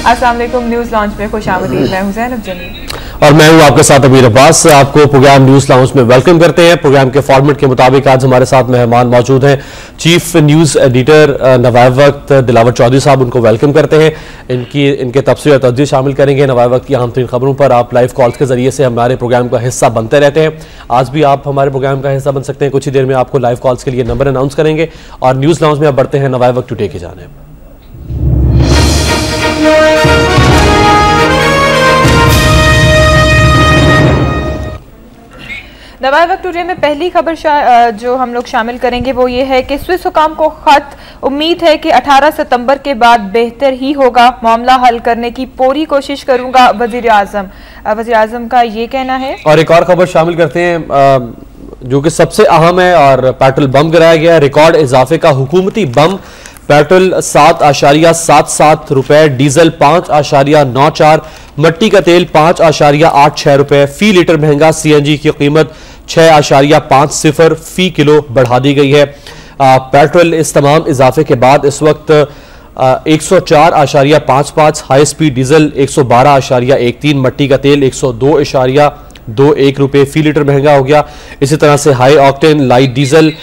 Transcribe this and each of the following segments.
अस्सलाम वालेकुम, news launch में खुशामदीद। मैं हूं ज़ैनब जमील और मैं हूं आपके साथ अमीर अब्बास। आपको प्रोग्राम न्यूज़ लॉन्च में वेलकम करते हैं। प्रोग्राम के फॉर्मेट के मुताबिक आज हमारे साथ मेहमान मौजूद हैं। चीफ न्यूज़ एडिटर नवाब वक्त दिलावर चौधरी साहब, उनको वेलकम करते हैं। इनके तबसरे और तजदीद शामिल करेंगे। नवाब वक्त की अहम तरीन खबरों पर आप लाइव कॉल्स के जरिए से हमारे प्रोग्राम का हिस्सा बनते रहते हैं। आज भी आप हमारे प्रोग्राम का हिस्सा बन सकते हैं। कुछ ही देर में आपको लाइव कॉल्स के लिए नंबर अनाउंस करेंगे और न्यूज़ लॉन्च में अब बढ़ते हैं नवाब वक्त टुडे की जानिब। नवाब वक्त टुडे में पहली खबर जो हम लोग शामिल करेंगे वो ये है कि स्विस हुकाम को खत, उम्मीद है कि 18 सितंबर के बाद बेहतर ही होगा, मामला हल करने की पूरी कोशिश करूंगा वजीर आजम का ये कहना है। और एक और खबर शामिल करते हैं जो कि सबसे अहम है और पेट्रोल बम गिराया गया। रिकॉर्ड इजाफे का हुकूमती बम। पेट्रोल 7.77 रुपए, डीजल 5.94, मट्टी का तेल 5.86 रुपए फी लीटर महंगा। सीएनजी की कीमत 6.50 फी किलो बढ़ा दी गई है। पेट्रोल इस तमाम इजाफे के बाद इस वक्त 104.55, हाई स्पीड डीजल 112.13, मट्टी का तेल 102.21 रुपए फी लीटर महंगा हो गया। इसी तरह से हाई ऑक्टेन लाइट डीजल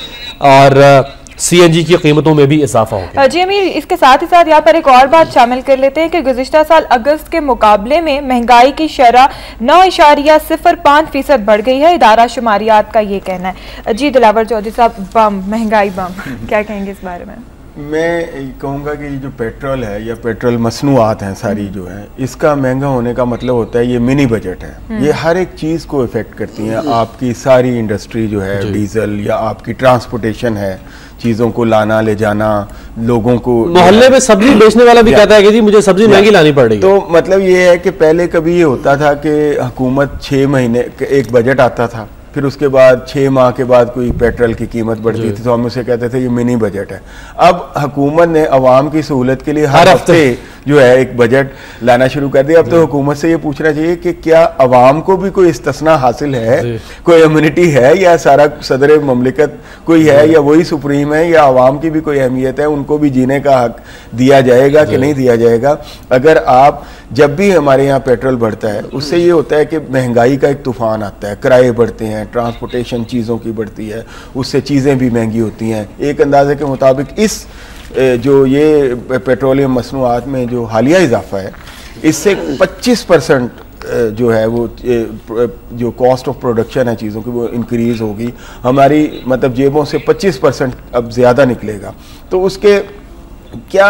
और सीएनजी की कीमतों में भी इजाफा हो गया। जी अमीर, इसके साथ ही साथ यहाँ पर एक और बात शामिल कर लेते हैं कि गुज़िश्ता साल अगस्त के मुकाबले में महंगाई की शरह 9.05% बढ़ गई है। इदारा शुमारियात का ये कहना है। जी दिलावर चौधरी साहब, महंगाई बम क्या कहेंगे इस बारे में? मैं कहूँगा कि जो पेट्रोल है या पेट्रोल मसनूआत हैं सारी जो है, इसका महंगा होने का मतलब होता है ये मिनी बजट है। ये हर एक चीज़ को इफ़ेक्ट करती हैं। आपकी सारी इंडस्ट्री जो है, डीजल या आपकी ट्रांसपोर्टेशन है, चीज़ों को लाना ले जाना, लोगों को मोहल्ले में सब्जी बेचने वाला भी कहता है कि जी मुझे सब्जी महंगी लानी पड़ रही है। तो मतलब ये है कि पहले कभी ये होता था कि हुकूमत 6 महीने एक बजट आता था, फिर उसके बाद 6 माह के बाद कोई पेट्रोल की कीमत बढ़ती थी तो हम उसे कहते थे ये मिनी बजट है। अब हुकूमत ने अवाम की सहूलत के लिए हर हफ्ते जो है एक बजट लाना शुरू कर दिया। अब तो हुकूमत से ये पूछना चाहिए कि क्या अवाम को भी कोई इस्तिस्ना हासिल है, कोई इम्यूनिटी है, या सारा सदर ममलिकत कोई है, या वही सुप्रीम है, या अवाम की भी कोई अहमियत है, उनको भी जीने का हक दिया जाएगा कि नहीं दिया जाएगा। अगर आप जब भी हमारे यहाँ पेट्रोल बढ़ता है उससे ये होता है कि महंगाई का एक तूफान आता है, किराए बढ़ते हैं, ट्रांसपोर्टेशन चीज़ों की बढ़ती है, उससे चीज़ें भी महंगी होती हैं। एक अंदाजे के मुताबिक इस जो ये पेट्रोलियम मसनूआत में जो हालिया इजाफा है, इससे 25% जो है वो जो कॉस्ट ऑफ प्रोडक्शन है चीज़ों की वो इंक्रीज़ होगी। हमारी मतलब जेबों से 25% अब ज़्यादा निकलेगा। तो उसके क्या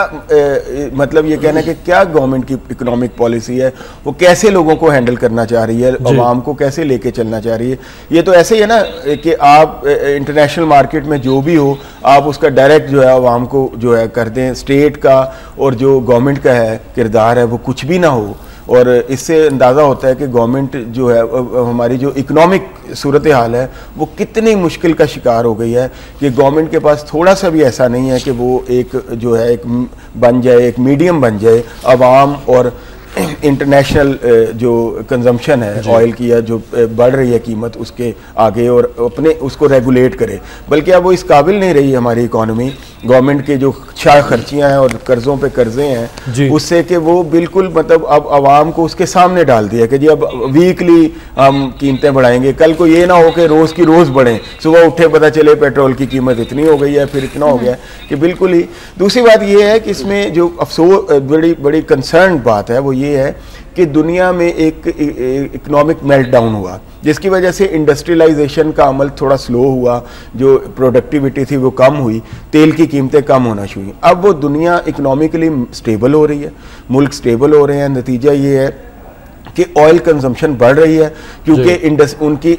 मतलब ये कहना है कि क्या गवर्नमेंट की इकोनॉमिक पॉलिसी है, वो कैसे लोगों को हैंडल करना चाह रही है, अवाम को कैसे लेके चलना चाह रही है। ये तो ऐसे ही है ना कि आप इंटरनेशनल मार्केट में जो भी हो आप उसका डायरेक्ट जो है अवाम को जो है कर दें। स्टेट का और जो गवर्नमेंट का है किरदार है वो कुछ भी ना हो, और इससे अंदाज़ा होता है कि गवर्नमेंट जो है हमारी जो इकोनॉमिक सूरत हाल है वो कितनी मुश्किल का शिकार हो गई है कि गवर्नमेंट के पास थोड़ा सा भी ऐसा नहीं है कि वो एक जो है एक बन जाए, एक मीडियम बन जाए अवाम और इंटरनेशनल जो कंजम्पशन है ऑयल की या जो बढ़ रही है कीमत उसके आगे, और अपने उसको रेगुलेट करे। बल्कि अब वो इस काबिल नहीं रही हमारी इकॉनमी, गवर्नमेंट के जो खर्चियाँ हैं और कर्ज़ों पे कर्जे हैं उससे कि वो बिल्कुल मतलब अब आवाम को उसके सामने डाल दिया कि जी अब वीकली हम कीमतें बढ़ाएंगे। कल को ये ना हो कि रोज़ की रोज़ बढ़ें, सुबह उठे पता चले पेट्रोल की कीमत इतनी हो गई है, फिर इतना हो गया कि बिल्कुल ही। दूसरी बात ये है कि इसमें जो अफसोस बड़ी कंसर्न बात है वो ये है कि दुनिया में एक इकोनॉमिक मेल्टडाउन हुआ जिसकी वजह से इंडस्ट्रियलाइजेशन का अमल थोड़ा स्लो हुआ, जो प्रोडक्टिविटी थी वो कम हुई, तेल की कीमतें कम होना शुरू हुई। अब वो दुनिया इकोनॉमिकली स्टेबल हो रही है, मुल्क स्टेबल हो रहे हैं। नतीजा ये है कि ऑयल कंजम्पशन बढ़ रही है क्योंकि उनकी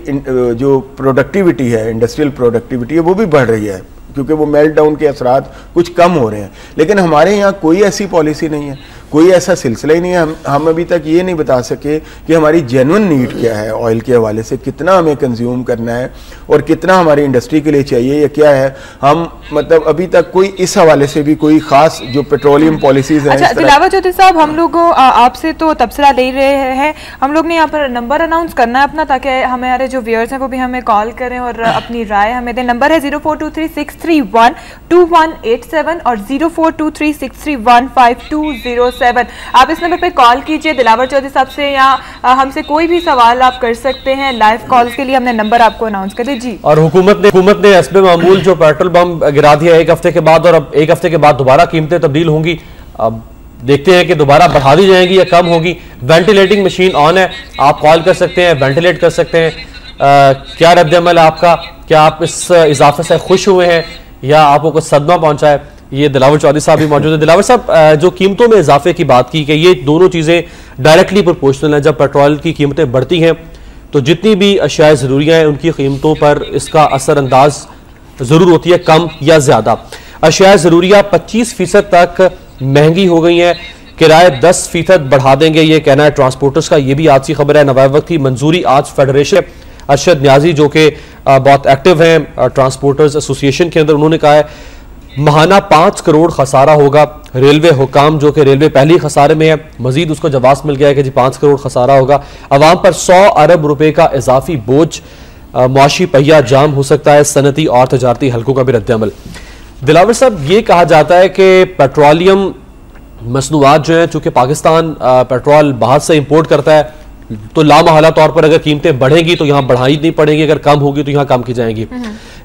जो प्रोडक्टिविटी है, इंडस्ट्रियल प्रोडक्टिविटी है वो भी बढ़ रही है क्योंकि वो मेल्टडाउन के असरात कुछ कम हो रहे हैं। लेकिन हमारे यहाँ कोई ऐसी पॉलिसी नहीं है, कोई ऐसा सिलसिला ही नहीं है। हम अभी तक ये नहीं बता सके कि हमारी जेन्युइन नीड क्या है ऑयल के हवाले से, कितना हमें कंज्यूम करना है और कितना हमारी इंडस्ट्री के लिए चाहिए या क्या है। हम मतलब अभी तक कोई इस हवाले से भी कोई खास जो पेट्रोलियम पॉलिसीज हैं। अच्छा दिलावर चौधरी साहब, हम लोग आपसे तो तबसरा ले रहे हैं, हम लोग ने यहाँ पर नंबर अनाउंस करना है अपना ताकि हमारे जो व्यूअर्स हैं वो भी हमें कॉल करें और अपनी राय हमें दें। नंबर है 0423631287 और 0423631520 694-740-0007। आप इस नंबर पे कॉल कीजिए दिलावर चौधरी साहब से, या हमसे कोई भी सवाल आप कर सकते हैं। लाइव कॉल के लिए हमने नंबर आपको अनाउंस कर दिया जी। और हुकूमत ने हस्बे मामूल जो पेट्रोल बम गिरा दिया एक हफ्ते के बाद, और अब एक हफ्ते के बाद दोबारा कीमतें तब्दील होंगी। अब देखते हैं कि दोबारा बढ़ा दी जाएंगी या कम होगी। वेंटिलेटिंग मशीन ऑन है, आप कॉल कर सकते हैं, वेंटिलेट कर सकते हैं। क्या रद्द-ए-अमल है आपका? क्या आप इस इजाफे से खुश हुए हैं या आपको कुछ सदमा पहुंचा है? ये दिलावर चौधरी साहब भी मौजूद है। दिलावर साहब, जो कीमतों में इजाफे की बात की कि ये दोनों चीज़ें डायरेक्टली प्रोपोर्शनल हैं। जब पेट्रोल की कीमतें बढ़ती हैं तो जितनी भी अशियाए ज़रूरियाँ हैं उनकी कीमतों पर इसका असरअंदाज ज़रूर होती है, कम या ज़्यादा। अशियाए ज़रूरियाँ 25% तक महंगी हो गई हैं, किराए 10% बढ़ा देंगे, ये कहना है ट्रांसपोर्टर्स का। ये भी आज की खबर है। नवाब वक्त की मंजूरी आज फेडरेशन अरशद न्याजी जो कि बहुत एक्टिव हैं ट्रांसपोर्टर्स एसोसिएशन के अंदर, उन्होंने कहा है महाना 5 करोड़ खसारा होगा। रेलवे हुकाम जो कि रेलवे पहले ही खसारे में है, मजीद उसको जवाब मिल गया है कि जी 5 करोड़ खसारा होगा। अवाम पर 100 अरब रुपए का इजाफी बोझ, मुआशी पहिया जाम हो सकता है। सनती और तजारती हलकों का भी रद्द-ए-अमल। दिलावर साहब, ये कहा जाता है कि पेट्रोलियम मसनूआत जो है, चूंकि पाकिस्तान पेट्रोल बाहर से इंपोर्ट करता है, तो लामहला तौर पर अगर कीमतें बढ़ेंगी तो यहां बढ़ाई नहीं पड़ेगी, अगर कम होगी तो यहां कम की जाएंगी।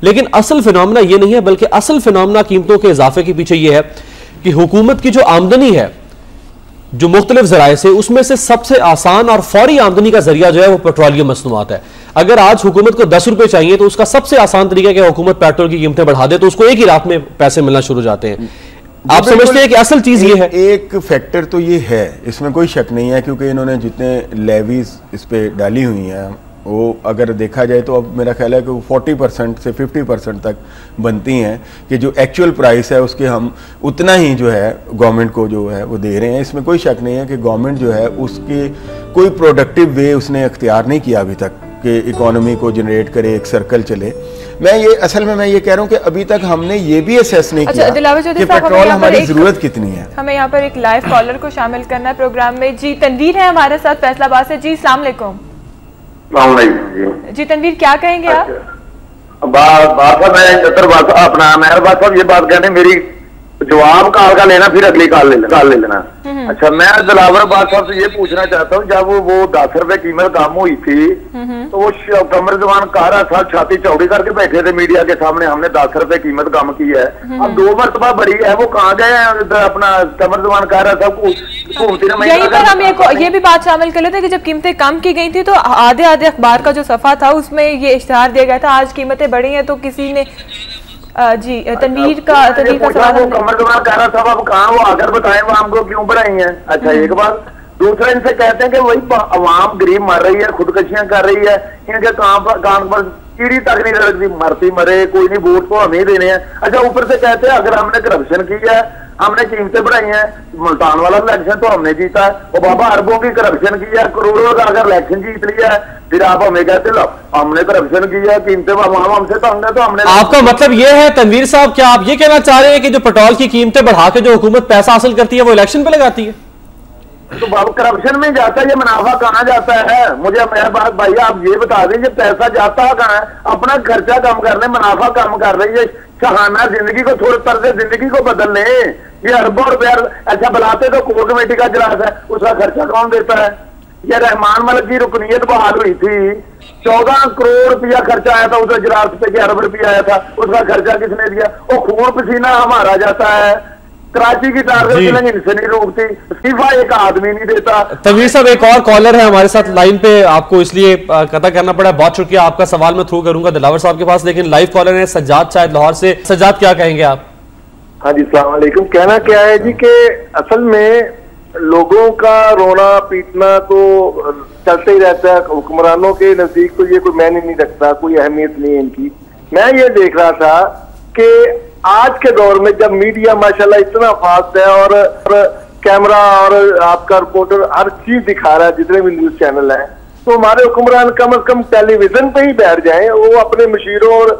लेकिन असल फिनोमेना ये नहीं है, बल्कि असल फिनोमेना कीमतों के इजाफे के पीछे ये है कि हुकूमत की जो आमदनी है जो मुख्तलिफ जराए से, उसमें से सबसे आसान और फौरी आमदनी का जरिया जो है वो पेट्रोलियम मसनूआत है। अगर आज हुकूमत को 10 रुपए चाहिए तो उसका सबसे आसान तरीका है कि हुकूमत पेट्रोल की कीमतें बढ़ा दे, तो उसको एक ही रात में पैसे मिलना शुरू हो जाते हैं। आप समझते हैं कि असल चीज ये है? एक फैक्टर तो ये है, इसमें कोई शक नहीं है, क्योंकि इन्होंने जितने लेवीज इस पे डाली हुई हैं वो अगर देखा जाए तो अब मेरा ख्याल है कि वो 40% से 50% तक बनती हैं, कि जो एक्चुअल प्राइस है उसके हम उतना ही जो है गवर्नमेंट को जो है वो दे रहे हैं। इसमें कोई शक नहीं है कि गवर्नमेंट जो है उसके कोई प्रोडक्टिव वे उसने अख्तियार नहीं किया अभी तक कि इकोनॉमी को जनरेट करे, एक सर्कल चले। मैं ये कह रहा हूँ कि अभी तक हमने ये भी असेस नहीं किया कि पेट्रोल हमारी जरूरत कितनी है। हमें यहाँ पर एक लाइव कॉलर को शामिल करना है प्रोग्राम में। जी तनवीर है हमारे साथ फैसलाबाद से। जी अस्सलाम वालेकुम। जी तनवीर, क्या कहेंगे आप? अपना मेहरबान साहब ये बात कहने, मेरी जवाब कॉल का लेना, फिर अगली कॉल ले लेना। अच्छा, मैं दिलावर साहब से ये पूछना चाहता हूँ, जब वो 10 रुपए कीमत कम हुई थी तो वो कमर जवान कारा साहब छाती चौड़ी करके बैठे थे मीडिया के सामने, हमने 10 रुपए कीमत कम की है। अब 2 मरतबा बढ़ी है, वो कहाँ गए हैं अपना कमर जवान कारा साहब को? यहीं पर हम ये भी बात शामिल कर लेते हैं कि जब कीमतें कम की गई थी तो आधे अखबार का जो सफा था उसमें ये इश्तिहार दिया गया था आज कीमतें बढ़ी हैं, तो किसी ने जी तनवीर का सवाल कमर जवान कारा साहब अब कहाँ, वो आकर बताएं वो हमको क्यों बढ़ाई हैं। अच्छा, एक बात। दूसरा, इनसे कहते हैं कि वही अवाम गरीब मर रही है, खुदकशियां कर रही है, इनके काम पर कीड़ी तक नहीं लगती, मरती मरे, कोई नहीं, वोट तो हमें देने हैं। अच्छा, ऊपर से कहते हैं अगर हमने करप्शन की है, हमने कीमतें बढ़ाई हैं, मुल्तान वाला इलेक्शन तो हमने जीता है, वो बाबा अरबों की करप्शन की है, करोड़ों का अगर इलेक्शन जीत लिया है, फिर आप हमें कहते लो हमने करप्शन की है, कीमतें हमसे तंग है, तो हमने। आपका मतलब ये है तनवीर साहब, क्या आप ये कहना चाह रहे हैं कि जो पेट्रोल की कीमतें बढ़ा के जो हुकूमत पैसा हासिल करती है वो इलेक्शन पे लगाती है? तो करप्शन में जाता है, ये मुनाफा कहाँ जाता है? मुझे मेरे बात भाई आप ये बता दें, ये पैसा जाता है कहाँ है? अपना खर्चा कम करने, मुनाफा कम कर रही है, शहाना जिंदगी को थोड़े तरह से जिंदगी को बदलने। ये अरबों रुपया अच्छा बुलाते तो कोर कमेटी का इजलास है, उसका खर्चा कौन देता है? ये रहमान मलिक की रुकनीयत बहाल हुई थी, 14 करोड़ रुपया खर्चा आया था उस इजलास पे, अरब रुपया आया था, उसका खर्चा किसने दिया? वो खून पसीना हमारा जाता है। कराची की टारगेट इनसे नहीं रोकती, इस्तीफा एक आदमी नहीं देता। तनवीर साहब, एक और कॉलर है हमारे साथ लाइन पे, आपको इसलिए कता करना पड़ा, बहुत शुक्रिया। आपका सवाल मैं थ्रू करूंगा दिलावर साहब के पास, लेकिन लाइव कॉलर है सज्जाद शायद लाहौर से। सज्जाद, क्या कहेंगे आप? हाँ जी, अस्सलाम वालेकुम। कहना क्या है जी कि असल में लोगों का रोना पीटना तो चलते ही रहता है, हुक्मरानों के नजदीक तो ये कोई मायने नहीं रखता, कोई अहमियत नहीं है इनकी। मैं ये देख रहा था कि आज के दौर में जब मीडिया माशाल्लाह इतना फास्ट है और कैमरा और आपका रिपोर्टर हर चीज दिखा रहा है, जितने भी न्यूज चैनल हैं, तो हमारे हुक्मरान कम से कम टेलीविजन पे ही बैठ जाएं। वो अपने मशीरों और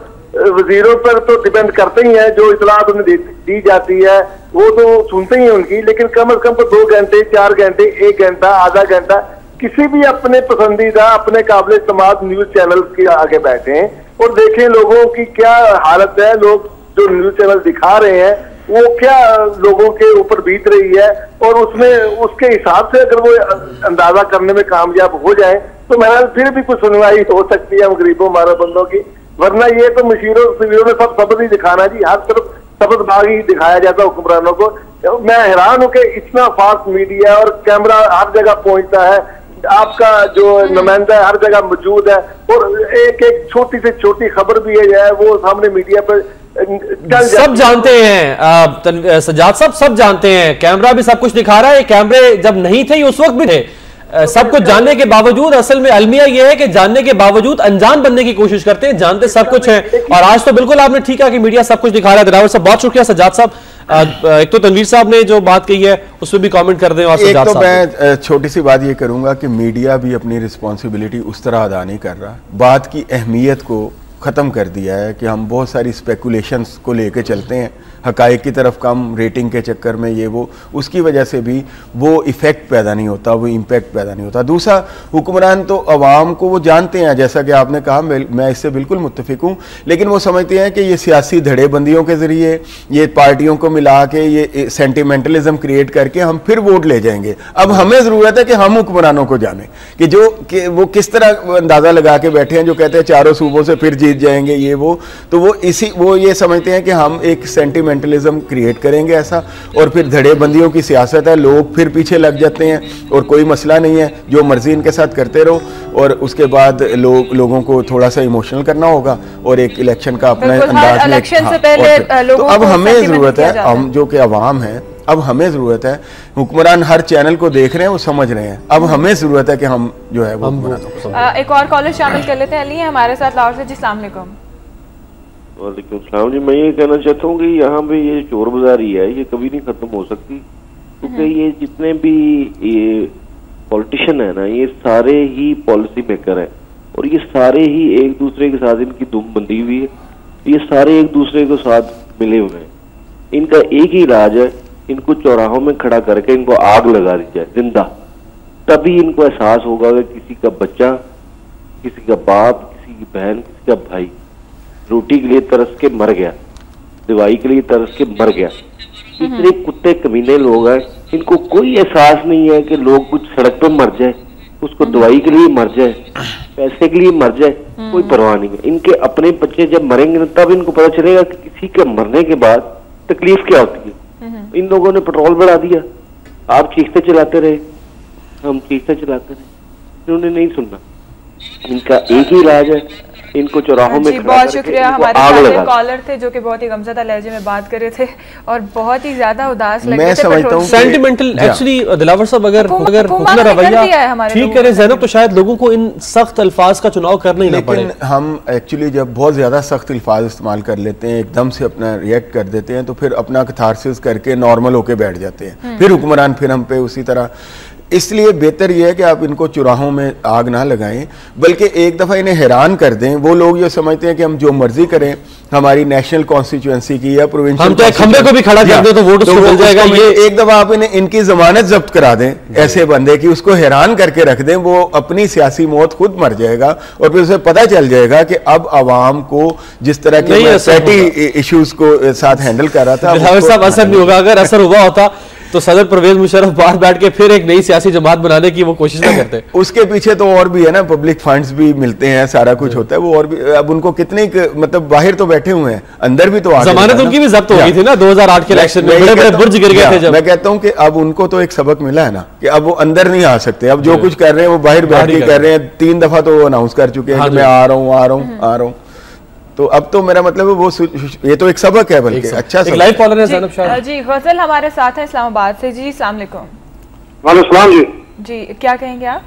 वजीरों पर तो डिपेंड करते ही हैं, जो इतलात उन्हें दी जाती है वो तो सुनते ही हैं उनकी, लेकिन कम से कम 2 घंटे 4 घंटे 1 घंटा आधा घंटा किसी भी अपने पसंदीदा अपने काबिल इस्तेमाल न्यूज चैनल के आगे बैठे और देखें लोगों की क्या हालत है। लोग जो न्यूज चैनल दिखा रहे हैं वो क्या लोगों के ऊपर बीत रही है, और उसमें उसके हिसाब से अगर वो अंदाजा करने में कामयाब हो जाए तो मेरा फिर भी कुछ सुनवाई हो सकती है हम गरीबों मारा बंदों की। वरना ये तो मशीरों शिविरों में सब सबक ही दिखाना जी, हर तरफ सबक बाग ही दिखाया जाता है हुक्मरानों को। मैं हैरान हूं कि इतना फास्ट मीडिया और कैमरा हर जगह पहुंचता है, आपका जो नुमाइंदा है हर जगह मौजूद है, और एक एक छोटी से छोटी खबर भी है वो सामने मीडिया पर सब जानते हैं। सजाद साहब सब जानते हैं, कैमरा भी सब कुछ दिखा रहा है। कैमरे जब नहीं थे उस वक्त भी थे। सब कुछ जानने के बावजूद असल में अलमिया यह है कि जानने के बावजूद अनजान बनने की कोशिश करते हैं, जानते सब कुछ है। और आज तो बिल्कुल आपने ठीक है कि मीडिया सब कुछ दिखा रहा है। दिलावर साहब बहुत शुक्रिया। सजाद साहब, एक तो तनवीर साहब ने जो बात कही है उसमें भी कमेंट कर दें। और एक तो मैं छोटी सी बात ये करूंगा कि मीडिया भी अपनी रिस्पॉन्सिबिलिटी उस तरह अदा नहीं कर रहा, बात की अहमियत को ख़त्म कर दिया है कि हम बहुत सारी स्पेकुलेशंस को लेके चलते हैं, हकायक की तरफ कम, रेटिंग के चक्कर में ये वो, उसकी वजह से भी वो इफ़ेक्ट पैदा नहीं होता, वो इम्पैक्ट पैदा नहीं होता। दूसरा, हुक्मरान तो अवाम को वो जानते हैं, जैसा कि आपने कहा, मैं इससे बिल्कुल मुत्तफिक हूँ, लेकिन वो समझते हैं कि ये सियासी धड़ेबंदियों के ज़रिए, ये पार्टियों को मिला के, ये सेंटिमेंटलिज्म क्रिएट करके हम फिर वोट ले जाएंगे। अब हमें ज़रूरत है कि हम हुक्मरानों को जानें कि वो किस तरह अंदाज़ा लगा के बैठे हैं, जो कहते हैं चारों सूबों से फिर जीत जाएंगे ये वो, तो वो ये समझते हैं कि हम एक सेंटिमेंटलिज्म क्रिएट करेंगे ऐसा, और फिर धड़ेबंदियों की सियासत है, लोग फिर पीछे लग जाते हैं और कोई मसला नहीं है, जो मर्जी इनके साथ करते रहो, और उसके बाद लोगों को थोड़ा सा इमोशनल करना होगा और एक इलेक्शन का अपना अंदाज में। तो अब हमें ज़रूरत है, हम जो कि अवाम है, अब हमें ज़रूरत है, हुक्मरान हर चैनल को देख रहे हैं, वो समझ रहे हैं, अब हमें ज़रूरत है कि हम जो है वो एक और कॉलर शामिल कर लेते हैं। अली है हमारे साथ लाहौर से जी, अस्सलाम वालेकुम। वालेकुम सलाम जी। मैं ये कहना चाहता हूँ कि यहाँ पे ये चोर बाजारी है, ये कभी नहीं खत्म हो सकती, क्योंकि ये जितने भी ये पॉलिटिशियन है ना, ये सारे ही पॉलिसी मेकर है, और ये सारे ही एक दूसरे के साथ इनकी दुम बंधी हुई है, ये सारे एक दूसरे के साथ मिले हुए हैं। इनका एक ही इलाज है, इनको चौराहों में खड़ा करके इनको आग लगा दी जाए जिंदा, तभी इनको एहसास होगा कि किसी का बच्चा, किसी का बाप, किसी की बहन, किसी का भाई रोटी के लिए तरस के मर गया, दवाई के लिए तरस के मर गया। इतने कुत्ते कमीने लोग हैं, इनको कोई एहसास नहीं है कि लोग कुछ सड़क पर मर जाए, उसको दवाई के लिए मर जाए, पैसे के लिए मर जाए, कोई परवाह नहीं है। इनके अपने बच्चे जब मरेंगे ना, तब इनको पता चलेगा कि किसी के मरने के बाद तकलीफ क्या होती है। इन लोगों ने पेट्रोल बढ़ा दिया, आप चीखते चलाते रहे, हम चीखते चलाते रहे, इन्होंने नहीं सुनना। इनका एक ही इलाज है, इनको चौराहों में बहुत शुक्रिया। हमारे साथ कॉलर थे जो कि बहुत ही गमज़दा लहजे में बात कर रहे थे और बहुत ही ज्यादा उदास लग रहे थे। मैं समझता हूं सेंटिमेंटल एक्चुअली दिलावर साहब अगर अपना रवैया ठीक करे ज़ैनब, तो शायद लोगों को इन सख्त अल्फाज का चुनाव करना ही ना पड़े। लेकिन हम एक्चुअली जब बहुत ज्यादा सख्त अल्फाज इस्तेमाल कर लेते हैं, एकदम से अपना रिएक्ट कर देते हैं, तो फिर अपना कथारसिस करके नॉर्मल होके बैठ जाते हैं, फिर हुक्मरान फिर हम पे उसी तरह। इसलिए बेहतर यह है कि आप इनको चौराहों में आग ना लगाएं, बल्कि एक दफ़ा इन्हें हैरान कर दें। वो लोग ये समझते हैं कि हम जो मर्जी करें, हमारी नेशनल कॉन्स्टिट्यूएंसी की या प्रोविंशियल, हम तो एक खंबे को भी खड़ा कर दें तो वोट उसको मिल जाएगा। ये एक दफ़ा आप इन्हें इनकी जमानत जब्त करा दें ऐसे बंदे की, उसको हैरान करके रख दें, वो अपनी सियासी मौत खुद मर जाएगा, और फिर उसे पता चल जाएगा कि अब आवाम को जिस तरह के पैटी इश्यूज को साथ हैंडल कर रहा था, असर नहीं होगा। अगर असर हुआ होता तो सदर परवेज मुशर्रफ बाहर बैठ के फिर एक नई सियासी जमात बनाने की वो कोशिश ना करते। उसके पीछे तो और भी है ना, पब्लिक फंड्स भी मिलते हैं, सारा कुछ होता है, वो और भी। अब उनको कितने मतलब बाहर तो बैठे हुए हैं, अंदर भी तो जमानत उनकी भी जब्त हो गई थी ना 2008 के इलेक्शन में, बड़े बड़े बुर्ज गिर गए थे जब। मैं कहता हूं कि अब उनको तो एक सबक मिला है ना, कि अब वो अंदर नहीं आ सकते, अब जो कुछ कर रहे हैं वो बाहर बैठ के कर रहे हैं। 3 दफा तो वो अनाउंस कर चुके हैं कि मैं आ रहा हूँ, आ रहा हूँ, आ रहा हूँ। तो अब तो मेरा मतलब है वो ये तो एक सबक है, बल्कि अच्छा सबक। लाइव कॉलर है ज़ैनब शाह जी, गजल हमारे साथ है इस्लामाबाद से जी, अस्सलाम वालेकुम। वालेकुम सलाम जी। जी, क्या कहेंगे आप?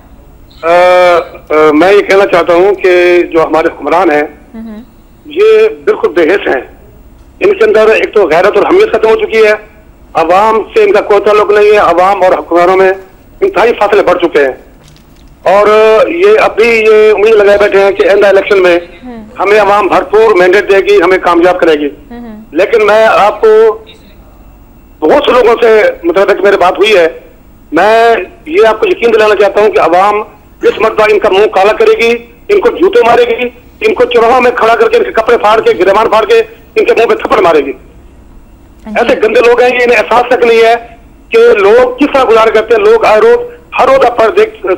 मैं ये कहना चाहता हूँ कि जो हमारे हुक्मरान हैं ये बिल्कुल बेहिस हैं, इनके अंदर एक तो गैरत और हमीयत खत्म हो चुकी है, अवाम से इनका कोई ताल्लुक नहीं है, अवाम और हुक्मरानों में इंतहाई फासले बढ़ चुके हैं, और ये अभी ये उम्मीद लगाए बैठे हैं कि आइंदा इलेक्शन में हमें अवाम भरपूर मैंडेट देगी, हमें कामयाब करेगी। लेकिन मैं आपको बहुत से लोगों से मतलब मेरी बात हुई है, मैं ये आपको यकीन दिलाना चाहता हूं कि अवाम इस मरतबा इनका मुंह काला करेगी, इनको जूते मारेगी, इनको चौराहों में खड़ा करके इनके कपड़े फाड़ के, गिरेबान फाड़ के इनके मुंह पे थप्पड़ मारेगी। ऐसे गंदे लोग हैं, ये इन्हें एहसास तक नहीं है कि लोग किस तरह गुजारा करते हैं। लोग हर रोज आप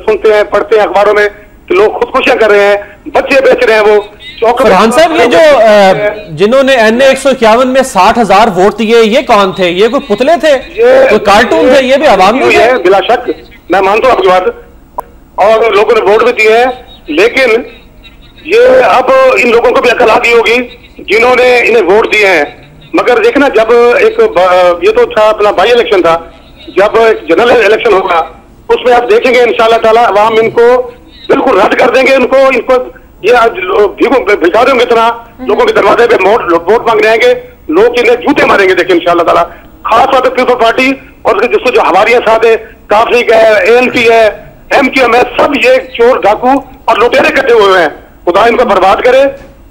सुनते हैं, पढ़ते हैं अखबारों में कि लोग खुदकुशियां कर रहे हैं, बच्चे बेच रहे हैं। वो फरहान साहब, ये जो जिन्होंने NA 151 में 60,000 वोट दिए, ये कौन थे? ये कोई पुतले थे, कोई कार्टून थे? ये भी आवाम में है। बिला शक मैं मानता हूँ आपकी बात, और लोगों ने वोट भी दिए हैं, लेकिन ये अब इन लोगों को भी अकल आ गई होगी जिन्होंने इन्हें वोट दिए हैं। मगर देखना, जब एक ये तो था अपना बाई इलेक्शन था, जब एक जनरल इलेक्शन होगा उसमें आप देखेंगे इंशाल्लाह ताला अवाम इनको बिल्कुल रद्द कर देंगे। इनको ये आज भिखारियों की तरह लोगों के दरवाजे पे वोट मांगने आएंगे, लोग इन्हें जूते मारेंगे। देखिए इंशाल्लाह ताला, खास तौर पर पीपल्स पार्टी और जिसको जो हमारे साथ है, काफिक है, ANP है, MQM है, सब ये चोर डाकू और लुटेरे इकट्ठे हुए हैं। खुदा इनको बर्बाद करे।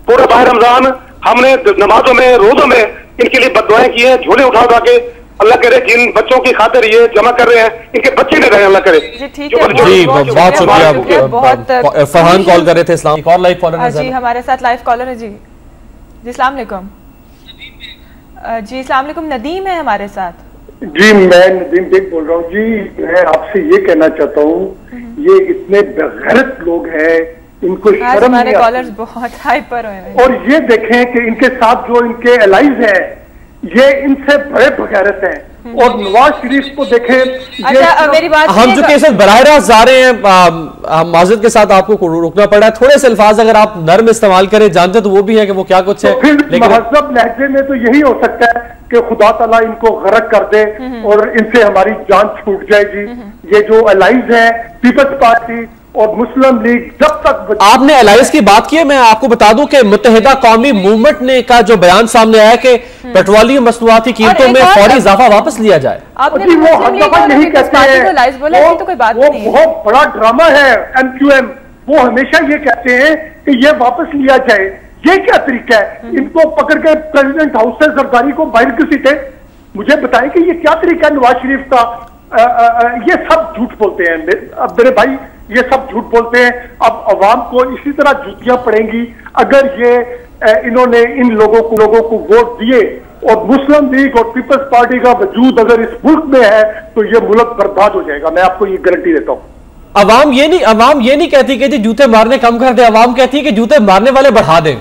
पूरा माह रमजान हमने नमाजों में, रोजों में इनके लिए बददुआएं की हैं, झोले उठा उठा के। अल्लाह करे जिन बच्चों की खातिर ये जमा कर रहे हैं, इनके बच्चे नहीं रहे, अल्लाह करे। जी ठीक है, जी बहुत शुक्रिया। बहुत फरहान कॉल कर रहे थे इस्लाम, एक और लाइव कॉलर है जी हमारे साथ, लाइव कॉलर है जी। जी अस्सलाम वालेकुम। जी अस्सलाम वालेकुम, नदीम है हमारे साथ। जी मैं नदीम बेग बोल रहा हूँ जी। मैं आपसे ये कहना चाहता हूँ, ये इतने बेगैरत लोग हैं, इनको शर्म हमारे नहीं कॉलर्स बहुत हाइपर हुए। और ये देखें कि इनके साथ जो इनके एलाइज हैं, ये इनसे बड़े बेगैरत हैं। और नवाज शरीफ को देखें। अच्छा मेरी बात, हम जो केसेस बराह रास्त जा रहे हैं, हम माजरत के साथ आपको रुकना पड़ा है। थोड़े से अल्फाज अगर आप नर्म इस्तेमाल करें, जानते तो वो भी है कि वो क्या कुछ है, लेकिन महज़ब लहजे में तो यही हो सकता है कि खुदा ताला इनको गरक कर दे और इनसे हमारी जान छूट जाएगी। ये जो अलाइज है, पीपल्स पार्टी और मुस्लिम लीग, जब तक आपने अलायंस की बात की है, मैं आपको बता दूं कि मुत्तहिदा कौमी मूवमेंट ने का जो बयान सामने आया कि पेट्रोलियम मसनूआत की कीमतों में फौरी इजाफा वापस लिया जाए। वो हर दफा यही कहते हैं, वो बहुत बड़ा ड्रामा है MQM। वो हमेशा ये कहते हैं कि ये वापस लिया जाए। ये क्या तरीका है? इनको पकड़ के प्रेसिडेंट हाउस से जरदारी को बाहर घसीटे। मुझे बताएं कि ये क्या तरीका है नवाज शरीफ का? ये सब झूठ बोलते हैं। अब मेरे भाई, ये सब झूठ बोलते हैं। अब अवाम को इसी तरह जूतियां पड़ेंगी अगर ये इन्होंने इन लोगों को वोट दिए। और मुस्लिम लीग और पीपल्स पार्टी का वजूद अगर इस मुल्क में है तो ये मुल्क बर्बाद हो जाएगा। मैं आपको ये गारंटी देता हूँ। अवाम ये नहीं कहती कि जी जूते मारने कम कर दे, अवाम कहती है कि जूते मारने वाले बढ़ा दें।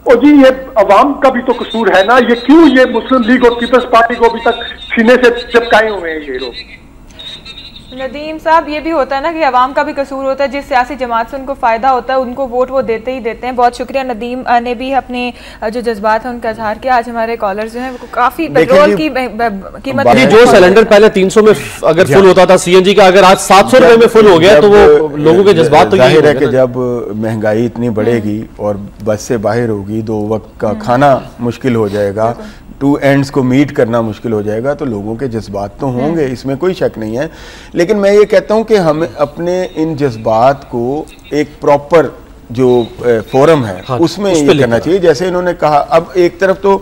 और जी ये अवाम का भी तो कसूर है ना। ये क्यों ये मुस्लिम लीग और पीपल्स पार्टी को अभी तक सीने से चिपकाए हुए हैं ये लोग? नदीम साहब, ये भी होता है ना कि अवाम का भी कसूर होता है। जिस सियासी जमात से उनको फायदा होता है उनको वोट वो देते ही देते हैं। बहुत शुक्रिया, नदीम ने भी अपने जो जज्बात है उनका इजहार किया। आज हमारे कॉलर्स जो हैं वो काफी पेट्रोल की कीमत, जो सिलेंडर पहले 300 में अगर फुल होता था CNG का, अगर आज 700 रुपए में फुल हो गया तो वो लोगों के जज्बात तो जाहिर है कि जब महंगाई इतनी बढ़ेगी और बस से बाहर होगी, 2 वक्त का खाना मुश्किल हो जाएगा, 2 एंड्स को मीट करना मुश्किल हो जाएगा, तो लोगों के जज्बात तो होंगे, इसमें कोई शक नहीं है। लेकिन मैं ये कहता हूँ कि हमें अपने इन जज्बात को एक प्रॉपर जो फोरम है उसमें ये करना चाहिए। जैसे इन्होंने कहा, अब एक तरफ तो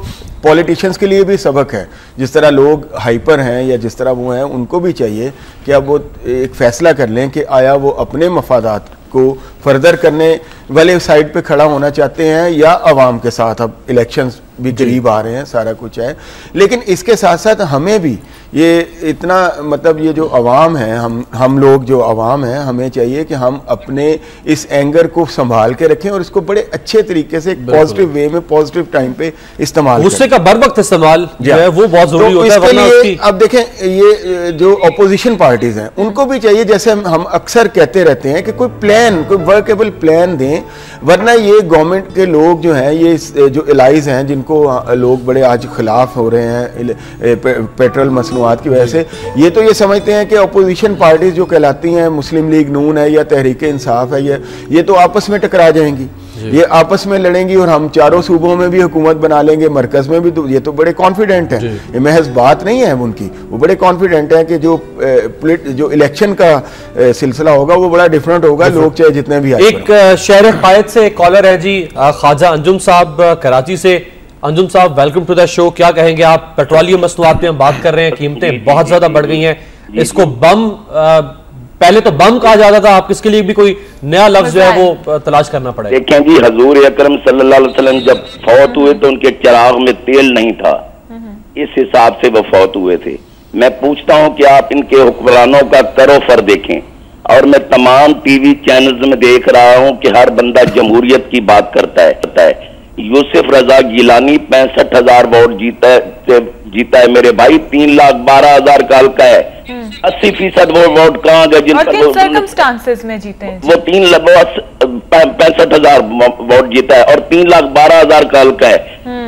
पॉलिटिशियंस के लिए भी सबक है, जिस तरह लोग हाइपर हैं या जिस तरह वो हैं, उनको भी चाहिए कि अब वो एक फैसला कर लें कि आया वो अपने मफादात को फर्दर करने वाले साइड पे खड़ा होना चाहते हैं या अवाम के साथ। अब इलेक्शंस भी करीब आ रहे हैं, सारा कुछ है, लेकिन इसके साथ साथ हमें भी ये इतना मतलब ये जो अवाम है, हम लोग जो अवाम हैं, हमें चाहिए कि हम अपने इस एंगर को संभाल के रखें और इसको बड़े अच्छे तरीके से पॉजिटिव वे में, पॉजिटिव टाइम पे इस्तेमाल, गुस्से का बर वक्त इस्तेमाल जो है वो बहुत जरूरी होता है। इसके लिए अब देखें, ये जो अपोजिशन पार्टीज हैं उनको भी चाहिए, जैसे हम अक्सर कहते रहते हैं कि कोई प्लान, कोई वर्केबल प्लान दें, वरना ये गवर्नमेंट के लोग जो हैं, ये जो एलाइज हैं जिनको लोग बड़े आज खिलाफ हो रहे हैं पेट्रोल मसनूआत की वजह से, ये तो ये समझते हैं कि अपोजिशन पार्टीज जो कहलाती हैं, मुस्लिम लीग नून है या तहरीक इंसाफ है, ये तो आपस में टकरा जाएंगी, ये आपस में लड़ेंगी और हम चारों सूबों में भी हुकूमत बना लेंगे, मरकज में भी। तो ये तो बड़े कॉन्फिडेंट हैं, ये महज बात नहीं है उनकी, वो बड़े कॉन्फिडेंट हैं कि जो इलेक्शन का सिलसिला होगा वो बड़ा डिफरेंट होगा, लोग चाहे जितने भी आए। एक शहर कायद से एक कॉलर है जी, ख्वाजा अंजुम साहब कराची से। अंजुम साहब, वेलकम टू द शो। क्या कहेंगे आप? पेट्रोलियम मसनूआत पे हम बात कर रहे हैं, कीमतें बहुत ज्यादा बढ़ गई हैं, इसको बम, पहले तो बम कहा जाता था, आप किसके लिए भी कोई नया लफ्ज जो है वो तलाश करना पड़ेगा। देखें जी, हजूर अकरम सल्लल्लाहु अलैहि वसल्लम जब फौत हुए तो उनके चिराग में तेल नहीं था, इस हिसाब से वो फौत हुए थे। मैं पूछता हूं कि आप इनके हुक्मरानों का करो-फर देखें, और मैं तमाम टीवी चैनल्स में देख रहा हूं कि हर बंदा जमहूरियत की बात करता है। यूसुफ रजा गिलानी 65,000 वोट जीता है मेरे भाई, 3,12,000 का हल्का है, 80% वो वोट कहाँ गए जिनका में जीते हैं? वो 65,000 वोट जीता है और 3,12,000 का हल्का है।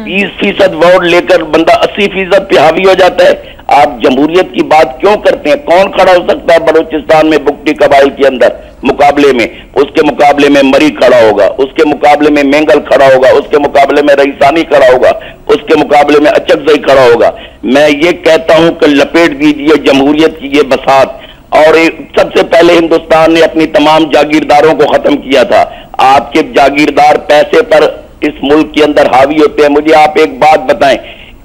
30% वोट लेकर बंदा 80% पे हावी हो जाता है। आप जमहूरियत की बात क्यों करते हैं? कौन खड़ा हो सकता है बलूचिस्तान में बुगटी कबाइल के अंदर मुकाबले में? उसके मुकाबले में मरी खड़ा होगा, उसके मुकाबले में मेंगल खड़ा होगा, उसके मुकाबले में रईसानी खड़ा होगा, उसके मुकाबले में अचकजई खड़ा होगा। मैं ये कहता हूं कि लपेट दीजिए जमहूरियत की ये बसात। और सबसे पहले हिंदुस्तान ने अपनी तमाम जागीरदारों को खत्म किया था। आपके जागीरदार पैसे पर इस मुल्क के अंदर हावी होते हैं। मुझे आप एक बात बताएं,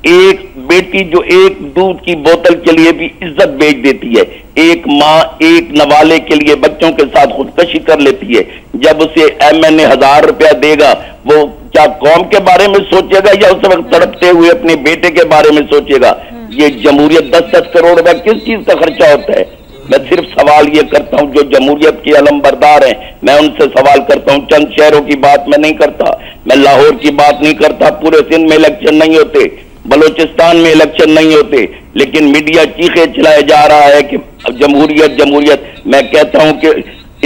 एक बेटी जो एक दूध की बोतल के लिए भी इज्जत बेच देती है, एक माँ एक नवाले के लिए बच्चों के साथ खुदकशी कर लेती है, जब उसे MNA 1000 रुपया देगा, वो क्या कौम के बारे में सोचेगा या उस वक्त तड़पते हुए अपने बेटे के बारे में सोचेगा? ये जमहूरियत 10-10 करोड़ रुपया किस चीज का खर्चा होता है? मैं सिर्फ सवाल ये करता हूं, जो जमहूरियत के अलमबरदार हैं, मैं उनसे सवाल करता हूं। चंद शहरों की बात मैं नहीं करता, मैं लाहौर की बात नहीं करता, पूरे सिंध में इलेक्शन नहीं होते, बलूचिस्तान में इलेक्शन नहीं होते, लेकिन मीडिया चीखे चलाया जा रहा है कि जमहूरियत जमहूरियत। मैं कहता हूं कि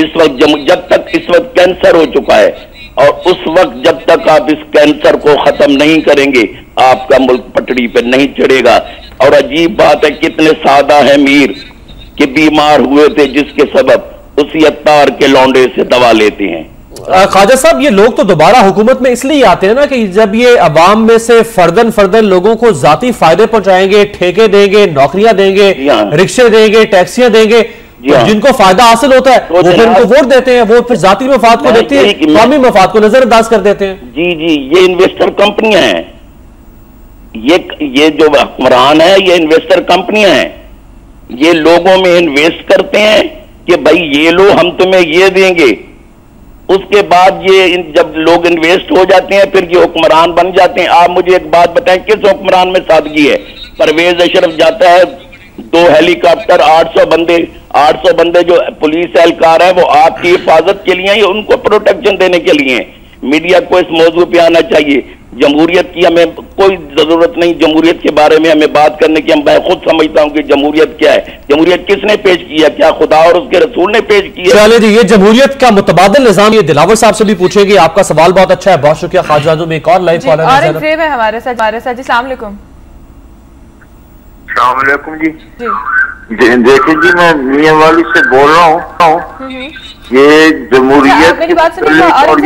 इस वक्त जब तक इस वक्त कैंसर हो चुका है, और उस वक्त जब तक आप इस कैंसर को खत्म नहीं करेंगे, आपका मुल्क पटड़ी पे नहीं चढ़ेगा। और अजीब बात है, कितने सादा है मीर कि बीमार हुए थे जिसके सबब उसी अत्तार के लौंडे से दवा लेते हैं। ख्वाजा साहब, ये लोग तो दोबारा हुकूमत में इसलिए आते हैं ना कि जब ये अवाम में से फर्दन लोगों को जाती फायदे पहुंचाएंगे, ठेके देंगे, नौकरियां देंगे, रिक्शे देंगे, टैक्सियां देंगे, तो जिनको फायदा हासिल होता है वो फिर उनको वोट देते हैं, वो फिर जाती मफाद को देखते हैं, कौमी मफाद को नजरअंदाज कर देते हैं। जी, ये इन्वेस्टर कंपनियां हैं, ये जो हुक्मरान है ये इन्वेस्टर कंपनियां हैं। ये लोगों में इन्वेस्ट करते हैं कि भाई ये लो हम तुम्हें ये देंगे। उसके बाद ये जब लोग इन्वेस्ट हो जाते हैं फिर ये हुक्मरान बन जाते हैं। आप मुझे एक बात बताएं, किस हुक्मरान में सादगी है? परवेज अशरफ जाता है, 2 हेलीकॉप्टर, 800 बंदे जो पुलिस एहलकार है वो आपकी हिफाजत के लिए, उनको प्रोटेक्शन देने के लिए। मीडिया को इस मौजू पे आना चाहिए। जमहूरियत की हमें कोई जरूरत नहीं जमहूरियत के बारे में हमें बात करने की। मैं खुद समझता हूं कि जमहूरियत क्या है। जमहूरियत किसने पेश किया? क्या खुदा और उसके रसूल ने पेश किया? चलिए जी, ये जमहूरियत का मुतबादिल निजाम, ये दिलावर साहब से भी पूछेंगे। आपका सवाल बहुत अच्छा है, बहुत शुक्रिया। ख्वाजा में एक और लाइव कॉलर हमारे साथ जी। अस्सलाम वालेकुम जी। देखिए जी, मैं मियां वाली से बोल रहा हूँ। ये जमहूरियत मेरी बात सुनिए,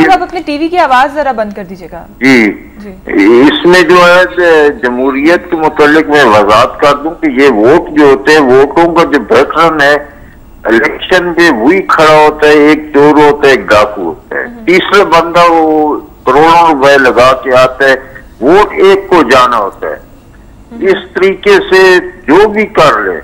आप अपने टीवी की आवाज जरा बंद कर दीजिएगा। जी, इसमें जो है जमहूरियत के मुतालिक मैं वजाहत कर दूं कि ये वोट जो होते हैं, वोटों का जो पैटर्न है इलेक्शन में वही खड़ा होता है, एक चोर होता है, एक डाकू होता है, तीसरा बंदा वो करोड़ों रुपए लगा के आता है, वोट एक को जाना होता है। इस तरीके से जो भी कर ले,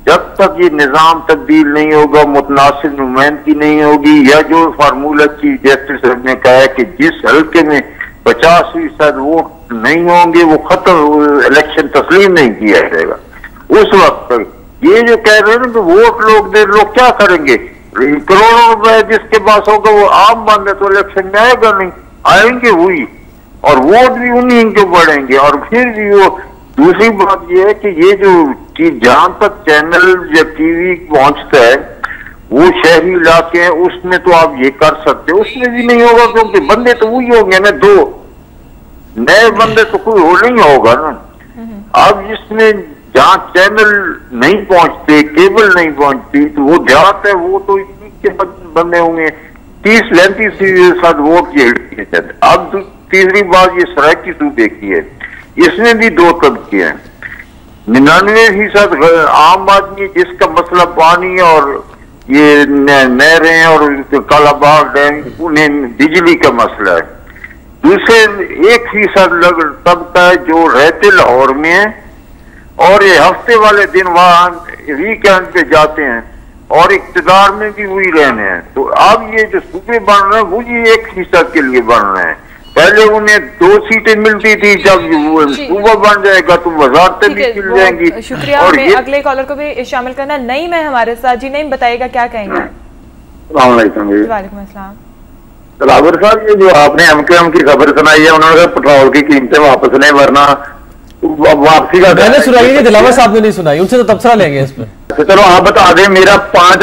जब तक ये निजाम तब्दील नहीं होगा, मुतनासिब नुमाइंदगी नहीं होगी, या जो फार्मूला चीफ जस्टिस ने कहा है कि जिस हल्के में 50% वोट नहीं होंगे वो खत्म, इलेक्शन तस्लीम नहीं किया जाएगा। उस वक्त तक ये जो कह रहे हैं ना कि वोट लोग दे, लोग क्या करेंगे? करोड़ों रुपए जिसके पास होगा वो आम बंद है तो इलेक्शन में आएगा नहीं, आएंगे वही, और वोट भी उन्हीं के बढ़ेंगे। और फिर भी वो दूसरी बात यह है कि ये जो जहां तक चैनल या टीवी पहुंचता है वो शहरी इलाके हैं, उसमें तो आप ये कर सकते हो, उसमें भी नहीं होगा क्योंकि बंदे तो वही होंगे ना, 2 नए बंदे तो कोई हो नहीं होगा ना। अब इसमें जहां चैनल नहीं पहुंचते, केबल नहीं पहुंचती, तो वो देहात है, वो तो इतनी के बंदे होंगे, 30-35% वोट ये। अब तीसरी बात ये सरायकी सूबे की है, इसमें भी 2 तबके हैं। 99% आम आदमी जिसका मसला पानी और ये नहरें और कालाबाग डैम, उन्हें बिजली का मसला है। दूसरे 1% तबका है जो रहते लाहौर में है और ये हफ्ते वाले दिन वहां वीकेंड पे जाते हैं और इक्तदार में भी वही रहने हैं। तो अब ये जो सूबे बन रहे हैं वो ये 1% के लिए बन रहे हैं। पहले उन्हें 2 सीटें मिलती थी, जब सूबा बन जाएगा तो वजारतें भी मिल जाएंगी। शुक्रिया। और अगले कॉलर को भी शामिल करना। नईम है हमारे साथ। जी नईम, बताइएगा क्या कहेंगे। वालेकुम अस्सलाम। दिलावर साहब, ये जो आपने एमकेएम की खबर सुनाई है, उन्होंने पेट्रोल की कीमतें वापस नहीं, वरना वापसी का मैंने सुनाई है, दिलावर साहब ने नहीं सुनाई, उनसे तो तबसरा लेंगे इस पर। चलो आप बता दें, मेरा 5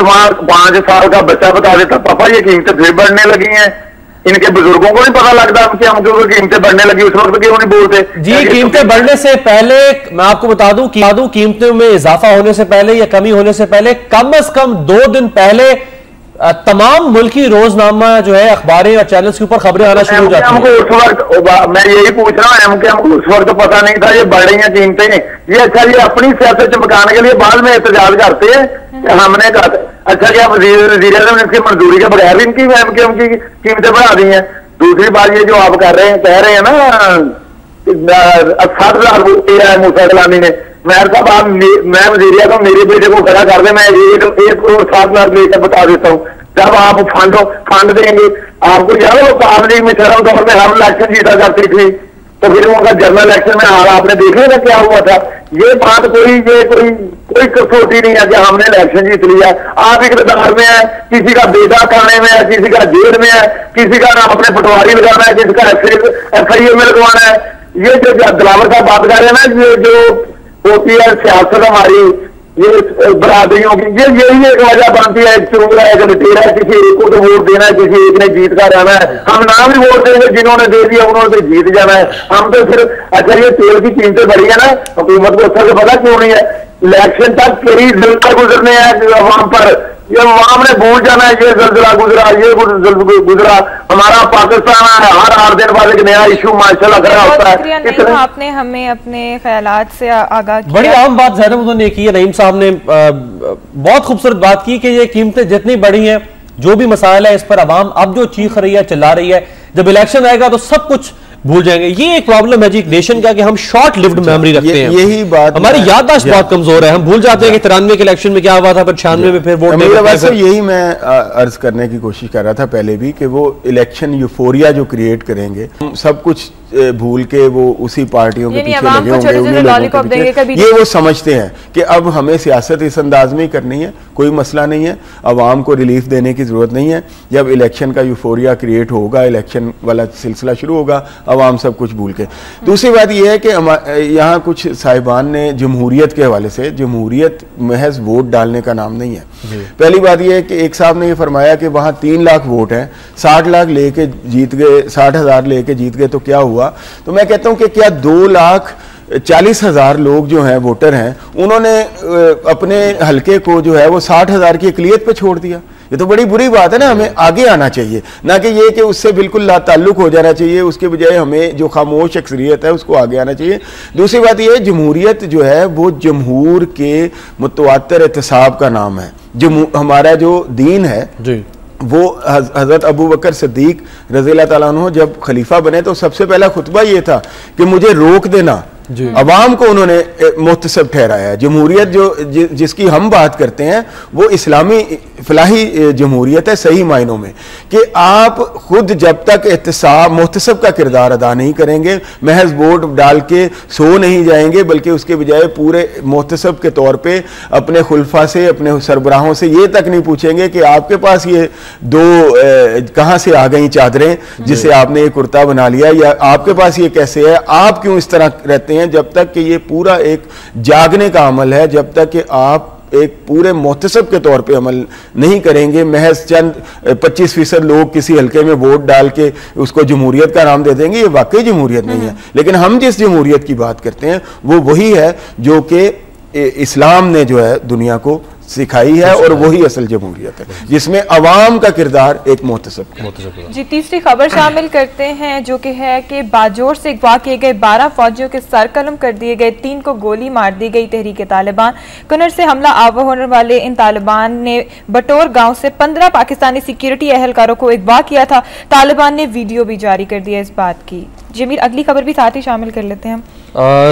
साल का बच्चा बता देता, पापा ये कीमतें फिर बढ़ने लगी हैं। इनके बुजुर्गों को नहीं पता लगता कि हमको कीमतें बढ़ने लगी, उस वक्त क्यों नहीं बोलते? जी, कीमतें बढ़ने से पहले मैं आपको बता दूं, कीमतों में इजाफा होने से पहले या कमी होने से पहले कम से कम 2 दिन पहले तमाम मुल्की रोजनामा जो है, अखबारें और चैनल्स के ऊपर खबरें आना शुरू हो जाती हैं। उस वक्त मैं यही पूछ रहा हूँ, हमको उस वक्त पता नहीं था ये बढ़ रही हैं कीमतें। ये अच्छा, ये अपनी सियासत चमकाने के लिए बाद में एहतजाज करते हैं। हमने कहा अच्छा क्या वजीर आज़म ने इसकी मंजूरी के बगैर इनकी एमकेएम की कीमतें बढ़ा दी हैं। दूसरी बात ये जो आप कह रहे हैं ना 60,000 है मूसा गिलानी ने, मैं साहब आप मैं वजीर आज़म मेरे बेटे को खड़ा कर दे, मैं 1 करोड़ 7 लाख लेकर बता देता हूँ। जब आप फंड देंगे, आपको याद है वो आवाम लीग में चरम दौर में हम इलेक्शन जीता करती थी, तो फिर उनका जनरल इलेक्शन में हाल आपने देखा था क्या हुआ था। ये बात कोई कसौटी नहीं है कि हमने इलेक्शन जीत लिया। आप इक़्तिदार में है, किसी का बेटा थाने में है, किसी का जेल में है, किसी का नाम अपने पटवारी लगाना है, किसी का FIA में लगवाना है। ये जो दिलावर साहब बात कर रहे हैं ना, ये जो होती है सियासत हमारी, ये बरादरियों की, ये यही एक वजह बनती है। एक चोर है, एक लुटेरा है, किसी एक को तो वोट देना है, किसी एक ने जीत कर रहना है। हम ना भी वोट देंगे, जिन्होंने दे दिया उन्होंने तो जीत जाना है। हम तो सिर्फ अच्छा, ये तेल की कीमतें बढ़ी है ना, हुकूमत को अच्छा से पता क्यों नहीं है? इलेक्शन तक कई ज़िल्ज़िले गुजरने हैं अवाम पर, ये अवाम ने भूल जाना है। ये ज़िल्ज़िला गुजरा, ये गुजरा, हमारा पाकिस्तान हर 8 दिन बाद एक नया इशू माशाल्लाह खड़ा होता है। आपने हमें अपने ख्यालात से आगाह किया। बड़ी अहम बात ज़ैनब ने की है, नईम साहब ने बहुत खूबसूरत बात की कि ये कीमतें जितनी बढ़ी हैं, जो भी मसाइल है इस पर अवाम अब जो चीख रही है, चिल्ला रही है, जब इलेक्शन आएगा तो सब कुछ भूल जाएंगे। ये एक प्रॉब्लम है जी एक नेशन का कि हम शॉर्ट लिव्ड मेमोरी रखते हैं। यही बात, हमारी याददाश्त बहुत कमजोर है। हम भूल जाते हैं कि 93 के इलेक्शन में क्या हुआ था, फिर 96 में फिर वोट नहीं। यही मैं अर्ज करने की कोशिश कर रहा था पहले भी कि वो इलेक्शन यूफोरिया जो क्रिएट करेंगे, सब कुछ भूल के वो उसी पार्टियों के पीछे लगे होंगे, उन्हीं लोगों के पीछे। ये वो समझते हैं कि अब हमें सियासत इस अंदाज में ही करनी है, कोई मसला नहीं है, अवाम को रिलीफ देने की जरूरत नहीं है। जब इलेक्शन का यूफोरिया क्रिएट होगा, इलेक्शन वाला सिलसिला शुरू होगा, अवाम सब कुछ भूल के। दूसरी बात यह है कि यहाँ कुछ साहिबान ने जमहूरियत के हवाले से, जमहूरियत महज वोट डालने का नाम नहीं है। पहली बात यह है कि एक साहब ने यह फरमाया कि वहाँ 3 लाख वोट हैं, 60 लाख लेके जीत गए, 60,000 लेके जीत गए, तो क्या हुआ? तो मैं कहता हूं कि क्या 2,40,000 लोग जो हैं, वोटर हैं, उन्होंने अपने हलके को जो है वो 60,000 की अक़लियत पे छोड़ दिया? ये तो बड़ी बुरी बात है ना। हमें आगे आना चाहिए, ना कि ये कि उससे बिल्कुल लाताल्लुक हो जाना चाहिए। उसके बजाय हमें जो खामोश अक्सरियत है उसको आगे आना चाहिए। दूसरी बात ये, जमहूरियत जो है वो जमहूर के मुतवातर एहतसाब का नाम है। हमारा जो दीन है जी, वो हज़रत अबू बकर सिद्दीक रज़ियल्लाहु ताला अन्हु जब खलीफा बने तो सबसे पहला खुतबा ये था कि मुझे रोक देना। अवाम को उन्होंने मुहतसब ठहराया है। जमहूरियत जिसकी हम बात करते हैं वो इस्लामी फलाही जमहूरियत है सही मायनों में, कि आप खुद जब तक एहतसाब मुहतसब का किरदार अदा नहीं करेंगे, महज वोट डाल के सो नहीं जाएंगे, बल्कि उसके बजाय पूरे मुहतसब के तौर पे अपने खुलफा से, अपने सरबराहों से ये तक नहीं पूछेंगे कि आपके पास ये 2 कहाँ से आ गई चादरें जिससे आपने ये कुर्ता बना लिया, या आपके पास ये कैसे है, आप क्यों इस तरह रहते हैं, जब तक कि ये पूरा एक जागने का अमल है, जब तक कि आप एक पूरे मुहतसब के तौर पे अमल नहीं करेंगे, महज चंद 25% लोग किसी हल्के में वोट डाल के उसको जमहूरियत का नाम दे देंगे, ये वाकई जमहूरियत नहीं है। लेकिन हम जिस जमहूरियत की बात करते हैं वो वही है जो कि इस्लाम ने जो है दुनिया को सिखाई है, और वही असल जमहूरियत है जिसमें अवाम का किरदार एक मुहतसब। जी, तीसरी खबर शामिल करते हैं जो कि है कि बाजोर से अगवा किए गए 12 फौजियों के सर कलम कर दिए गए, 3 को गोली मार दी गई। तहरीक तालिबान कुनर से हमला आवर होने वाले इन तालिबान ने बटोर गांव से 15 पाकिस्तानी सिक्योरिटी एहलकारों को अगवा किया था। तालिबान ने वीडियो भी जारी कर दिया इस बात की। जमीर, अगली खबर भी साथ ही शामिल कर लेते हैं हम।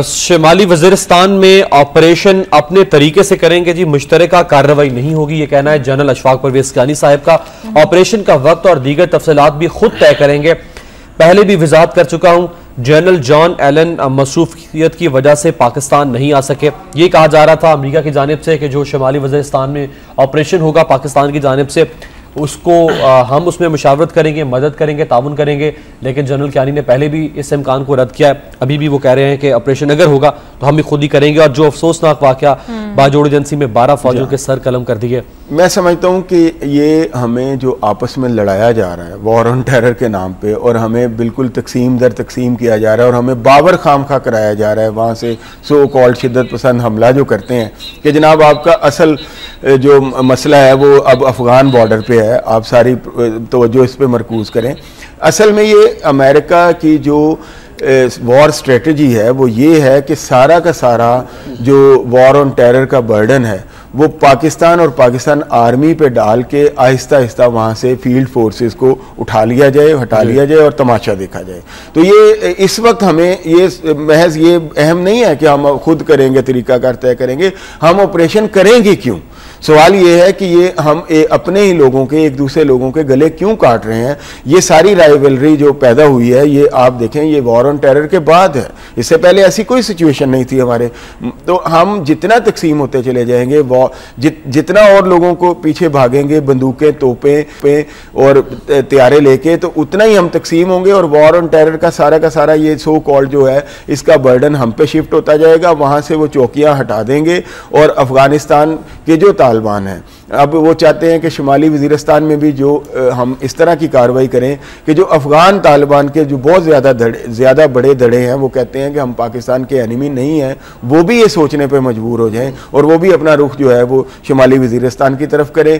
शिमाली वजीरिस्तान में ऑपरेशन अपने तरीके से करेंगे जी, मुश्तरका कार्रवाई नहीं होगी, ये कहना है जनरल अशफाक परवेज कानी साहब का। ऑपरेशन का वक्त और दीगर तफसीलात भी खुद तय करेंगे। पहले भी वजाहत कर चुका हूं, जनरल जॉन एलन मसरूफियत की वजह से पाकिस्तान नहीं आ सके। ये कहा जा रहा था अमेरिका की जानिब से कि जो शुमाली वज़ीरिस्तान में ऑपरेशन होगा पाकिस्तान की जानिब से, उसको हम उसमें मुशावरत करेंगे, मदद करेंगे, ताउन करेंगे, लेकिन जनरल कियानी ने पहले भी इस इम्कान को रद्द किया है। अभी भी वो कह रहे हैं कि ऑपरेशन अगर होगा तो हम भी खुद ही करेंगे। और जो अफसोसनाक वाकया बाजोड़ एजेंसी में 12 फौजियों के सर कलम कर दिए, मैं समझता हूँ कि ये हमें जो आपस में लड़ाया जा रहा है वॉर ऑन टेरर के नाम पे, और हमें बिल्कुल तकसीम दर तकसीम किया जा रहा है, और हमें बाबर खामखा कराया जा रहा है वहाँ से सो कॉल्ड शिद्दत पसंद हमला जो करते हैं कि जनाब आपका असल जो मसला है वो अब अफ़गान बॉर्डर पे है, आप सारी तवज्जो इस पे मरकूज़ करें। असल में ये अमेरिका की जो वॉर स्ट्रेटजी है वो ये है कि सारा का सारा जो वॉर ऑन टेरर का बर्डन है वो पाकिस्तान और पाकिस्तान आर्मी पे डाल के आहिस्ता आहिस्ता वहाँ से फील्ड फोर्सेस को उठा लिया जाए, हटा लिया जाए और तमाशा देखा जाए। तो ये इस वक्त हमें ये महज ये अहम नहीं है कि हम खुद करेंगे, तरीकाकार तय करेंगे, हम ऑपरेशन करेंगे क्यों। सवाल ये है कि ये हम अपने ही लोगों के, एक दूसरे लोगों के गले क्यों काट रहे हैं। ये सारी राइवलरी जो पैदा हुई है ये आप देखें ये वॉर ऑन टेरर के बाद है, इससे पहले ऐसी कोई सिचुएशन नहीं थी हमारे। तो हम जितना तकसीम होते चले जाएंगे, जितना और लोगों को पीछे भागेंगे बंदूकें, तोपें और तैयारे लेके, तो उतना ही हम तकसीम होंगे और वॉर ऑन टेरर का सारा ये सो कॉल्ड जो है इसका बर्डन हम पे शिफ्ट होता जाएगा। वहाँ से वो चौकियाँ हटा देंगे और अफगानिस्तान के जो तालिबान हैं अब वो चाहते हैं कि शुमाली वज़ीरिस्तान में भी जो हम इस तरह की कार्रवाई करें कि जो अफ़गान तालिबान के जो बहुत ज़्यादा बड़े धड़े हैं वो कहते हैं कि हम पाकिस्तान के एनिमी नहीं हैं, वो भी ये सोचने पे मजबूर हो जाएं और वो भी अपना रुख जो है वो शुमाली वज़ीरिस्तान की तरफ करें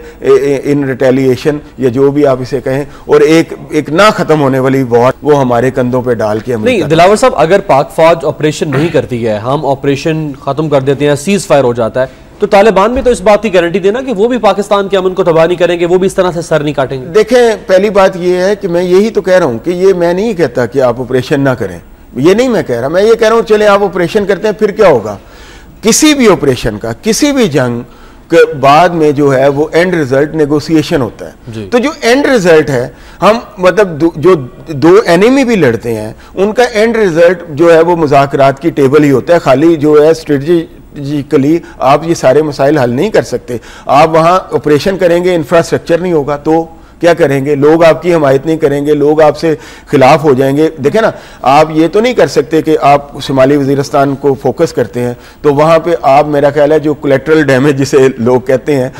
इन रिटेलिएशन या जो भी आप इसे कहें, और एक ना ख़त्म होने वाली वॉर वो हमारे कंधों पर डाल के। नहीं दिलावर साहब, अगर पाक फौज ऑपरेशन नहीं करती है, हम ऑपरेशन ख़त्म कर देते हैं, सीज फायर हो जाता है, तो तालिबान भी तो इस बात की गारंटी देना कि वो भी पाकिस्तान के अमन को तबाह नहीं करेंगे, वो भी इस तरह से सर नहीं काटेंगे। देखें, पहली बात ये है कि मैं यही तो कह रहा हूं कि ये मैं नहीं कहता कि आप ऑपरेशन ना करें, ये नहीं मैं कह रहा, मैं ये कह रहा हूं चले आप ऑपरेशन करते हैं, फिर क्या होगा। किसी भी ऑपरेशन का, किसी भी जंग के बाद में जो है वो एंड रिजल्ट नेगोशिएशन होता है। तो जो एंड रिजल्ट है, हम मतलब जो दो एनिमी भी लड़ते हैं उनका एंड रिजल्ट जो है वो मुज़ाकरात की टेबल ही होता है। खाली जो है स्ट्रेटजिकली आप ये सारे मसाइल हल नहीं कर सकते। आप वहाँ ऑपरेशन करेंगे, इंफ्रास्ट्रक्चर नहीं होगा तो क्या करेंगे, लोग आपकी हिमायत नहीं करेंगे, लोग आपसे खिलाफ हो जाएंगे। देखें ना, आप ये तो नहीं कर सकते कि आप शुमाली वज़ीरिस्तान को फोकस करते हैं तो वहाँ पे आप, मेरा ख्याल है जो कोलेट्रल डैमेज जिसे लोग कहते हैं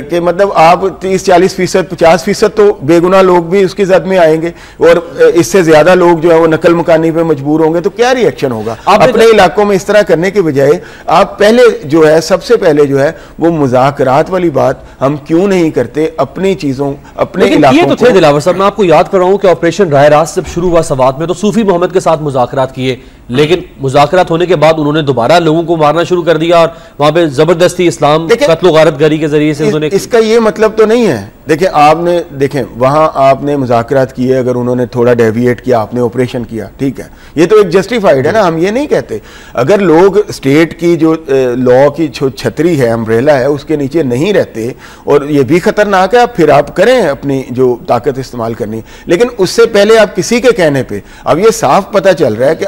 कि मतलब आप 30-40%, 50% तो बेगुनाह लोग भी उसकी जद में आएंगे और इससे ज्यादा लोग जो है वो नकल मकानी पे मजबूर होंगे, तो क्या रिएक्शन होगा। अपने इलाकों में इस तरह करने के बजाय आप पहले जो है, सबसे पहले जो है वो मुज़ाकरात वाली बात हम क्यों नहीं करते, अपनी चीजों अपने ये तो थे दिलावर साहब। मैं आपको याद कर रहा हूं कि ऑपरेशन राय रास्त जब शुरू हुआ सवात में तो सूफी मोहम्मद के साथ मुज़ाकरात किए, लेकिन मुज़ाकरात होने के बाद उन्होंने दोबारा लोगों को मारना शुरू कर दिया और वहां पे जबरदस्ती इस्लाम कत्ल गारतगरी के जरिए से उन्होंने। इसका ये मतलब तो नहीं है, देखें वहां आपने मुज़ाकरात किए, अगर उन्होंने थोड़ा डेविएट किया, आपने ऑपरेशन किया, ठीक है, ये तो एक जस्टिफाइड है ना, हम ये नहीं कहते। अगर लोग स्टेट की जो लॉ की छतरी है, अम्ब्रेला है, उसके नीचे नहीं रहते और ये भी खतरनाक है, फिर आप करें अपनी जो ताकत इस्तेमाल करनी, लेकिन उससे पहले आप किसी के कहने पे, अब ये साफ पता चल रहा है कि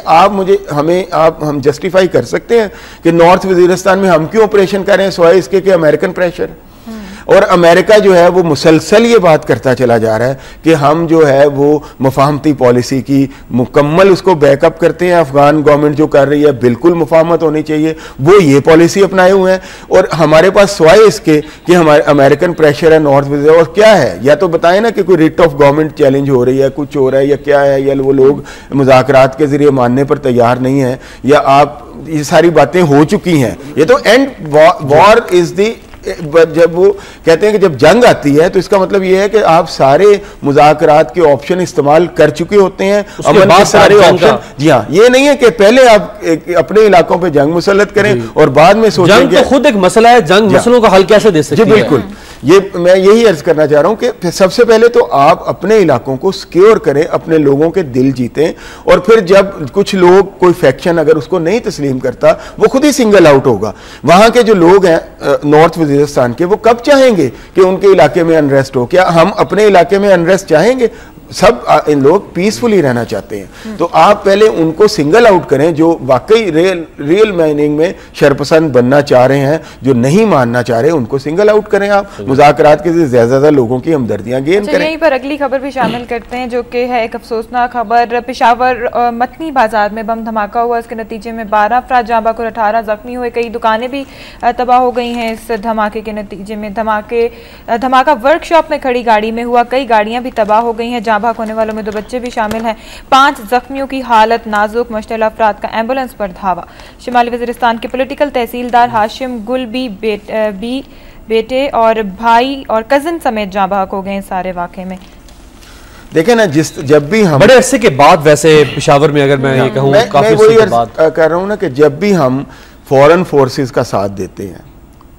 हम जस्टिफाई कर सकते हैं कि नॉर्थ वजीरिस्तान में हम क्यों ऑपरेशन कर रहे हैं, सिवाय इसके कि अमेरिकन प्रेशर। और अमेरिका जो है वो मुसलसल ये बात करता चला जा रहा है कि हम जो है वो मुफाहमती पॉलिसी की मुकम्मल उसको बैकअप करते हैं। अफगान गवर्नमेंट जो कर रही है बिल्कुल मुफाहमत होनी चाहिए, वो ये पॉलिसी अपनाए हुए हैं। और हमारे पास सिवाय इसके कि हमारे अमेरिकन प्रेशर है नॉर्थ वेस्ट, और क्या है, या तो बताएं ना कि कोई रिट ऑफ गवर्नमेंट चैलेंज हो रही है, कुछ हो रहा है, या क्या है, या वो लोग मुज़ाकरात के जरिए मानने पर तैयार नहीं है, या आप ये सारी बातें हो चुकी हैं। ये तो एंड वॉर इज दी, जब वो कहते हैं कि जब जंग आती है तो इसका मतलब ये है कि आप सारे मुज़ाकरात के ऑप्शन इस्तेमाल कर चुके होते हैं, अमन के सारे ऑप्शन। जी हाँ, ये नहीं है कि पहले आप अपने इलाकों पे जंग मुसल्लत करें और बाद में सोचें। जंग तो खुद एक मसला है, जंग मसलों का हल कैसे दे सकते हैं। जी बिल्कुल, ये मैं यही अर्ज करना चाह रहा हूं कि सबसे पहले तो आप अपने इलाकों को सिक्योर करें, अपने लोगों के दिल जीतें, और फिर जब कुछ लोग, कोई फैक्शन अगर उसको नहीं तस्लीम करता, वो खुद ही सिंगल आउट होगा। वहां के जो लोग हैं नॉर्थ वजीरिस्तान के, वो कब चाहेंगे कि उनके इलाके में अनरेस्ट हो? क्या हम अपने इलाके में अनरेस्ट चाहेंगे? सब इन लोग पीसफुली रहना चाहते हैं। तो आप पहले उनको सिंगल आउट करें जो वाकई रियल माइनिंग में शरपसंद बनना चाह रहे हैं, जो नहीं मानना चाह रहे, उनको सिंगल आउट करें। आप मुज़ाकरात के जरिए ज्यादा लोगों की हमदर्दियां गेन करें। यहीं पर अगली खबर भी शामिल करते हैं, जो कि है एक अफसोसनाक खबर। पेशावर मतनी बाजार में बम धमाका हुआ, इसके नतीजे में 12 अफराद जाँ बहक और 18 जख्मी हुए। कई दुकानें भी तबाह हो गई हैं इस धमाके के नतीजे में। धमाका वर्कशॉप में खड़ी गाड़ी में हुआ, कई गाड़ियां भी तबाह हो गई हैं। जाँ बहक होने वालों में 2 बच्चे भी शामिल हैं। 5 जख्मियों की हालत नाजुक, मुश्तल अफराद का एम्बुलेंस पर धावा। शिमाली वज़ीरिस्तान के पॉलिटिकल तहसीलदार हाशिम गुल भी बेटे और भाई और कजिन समेत जाँ बहक हो गए सारे वाक़े में। देखें ना, जब भी हम बड़े अरसे के बाद, वैसे पेशावर में अगर मैं ये कहूँ, मैं वही कर रहा हूँ ना कि जब भी हम फॉरेन फोर्सेस का साथ देते हैं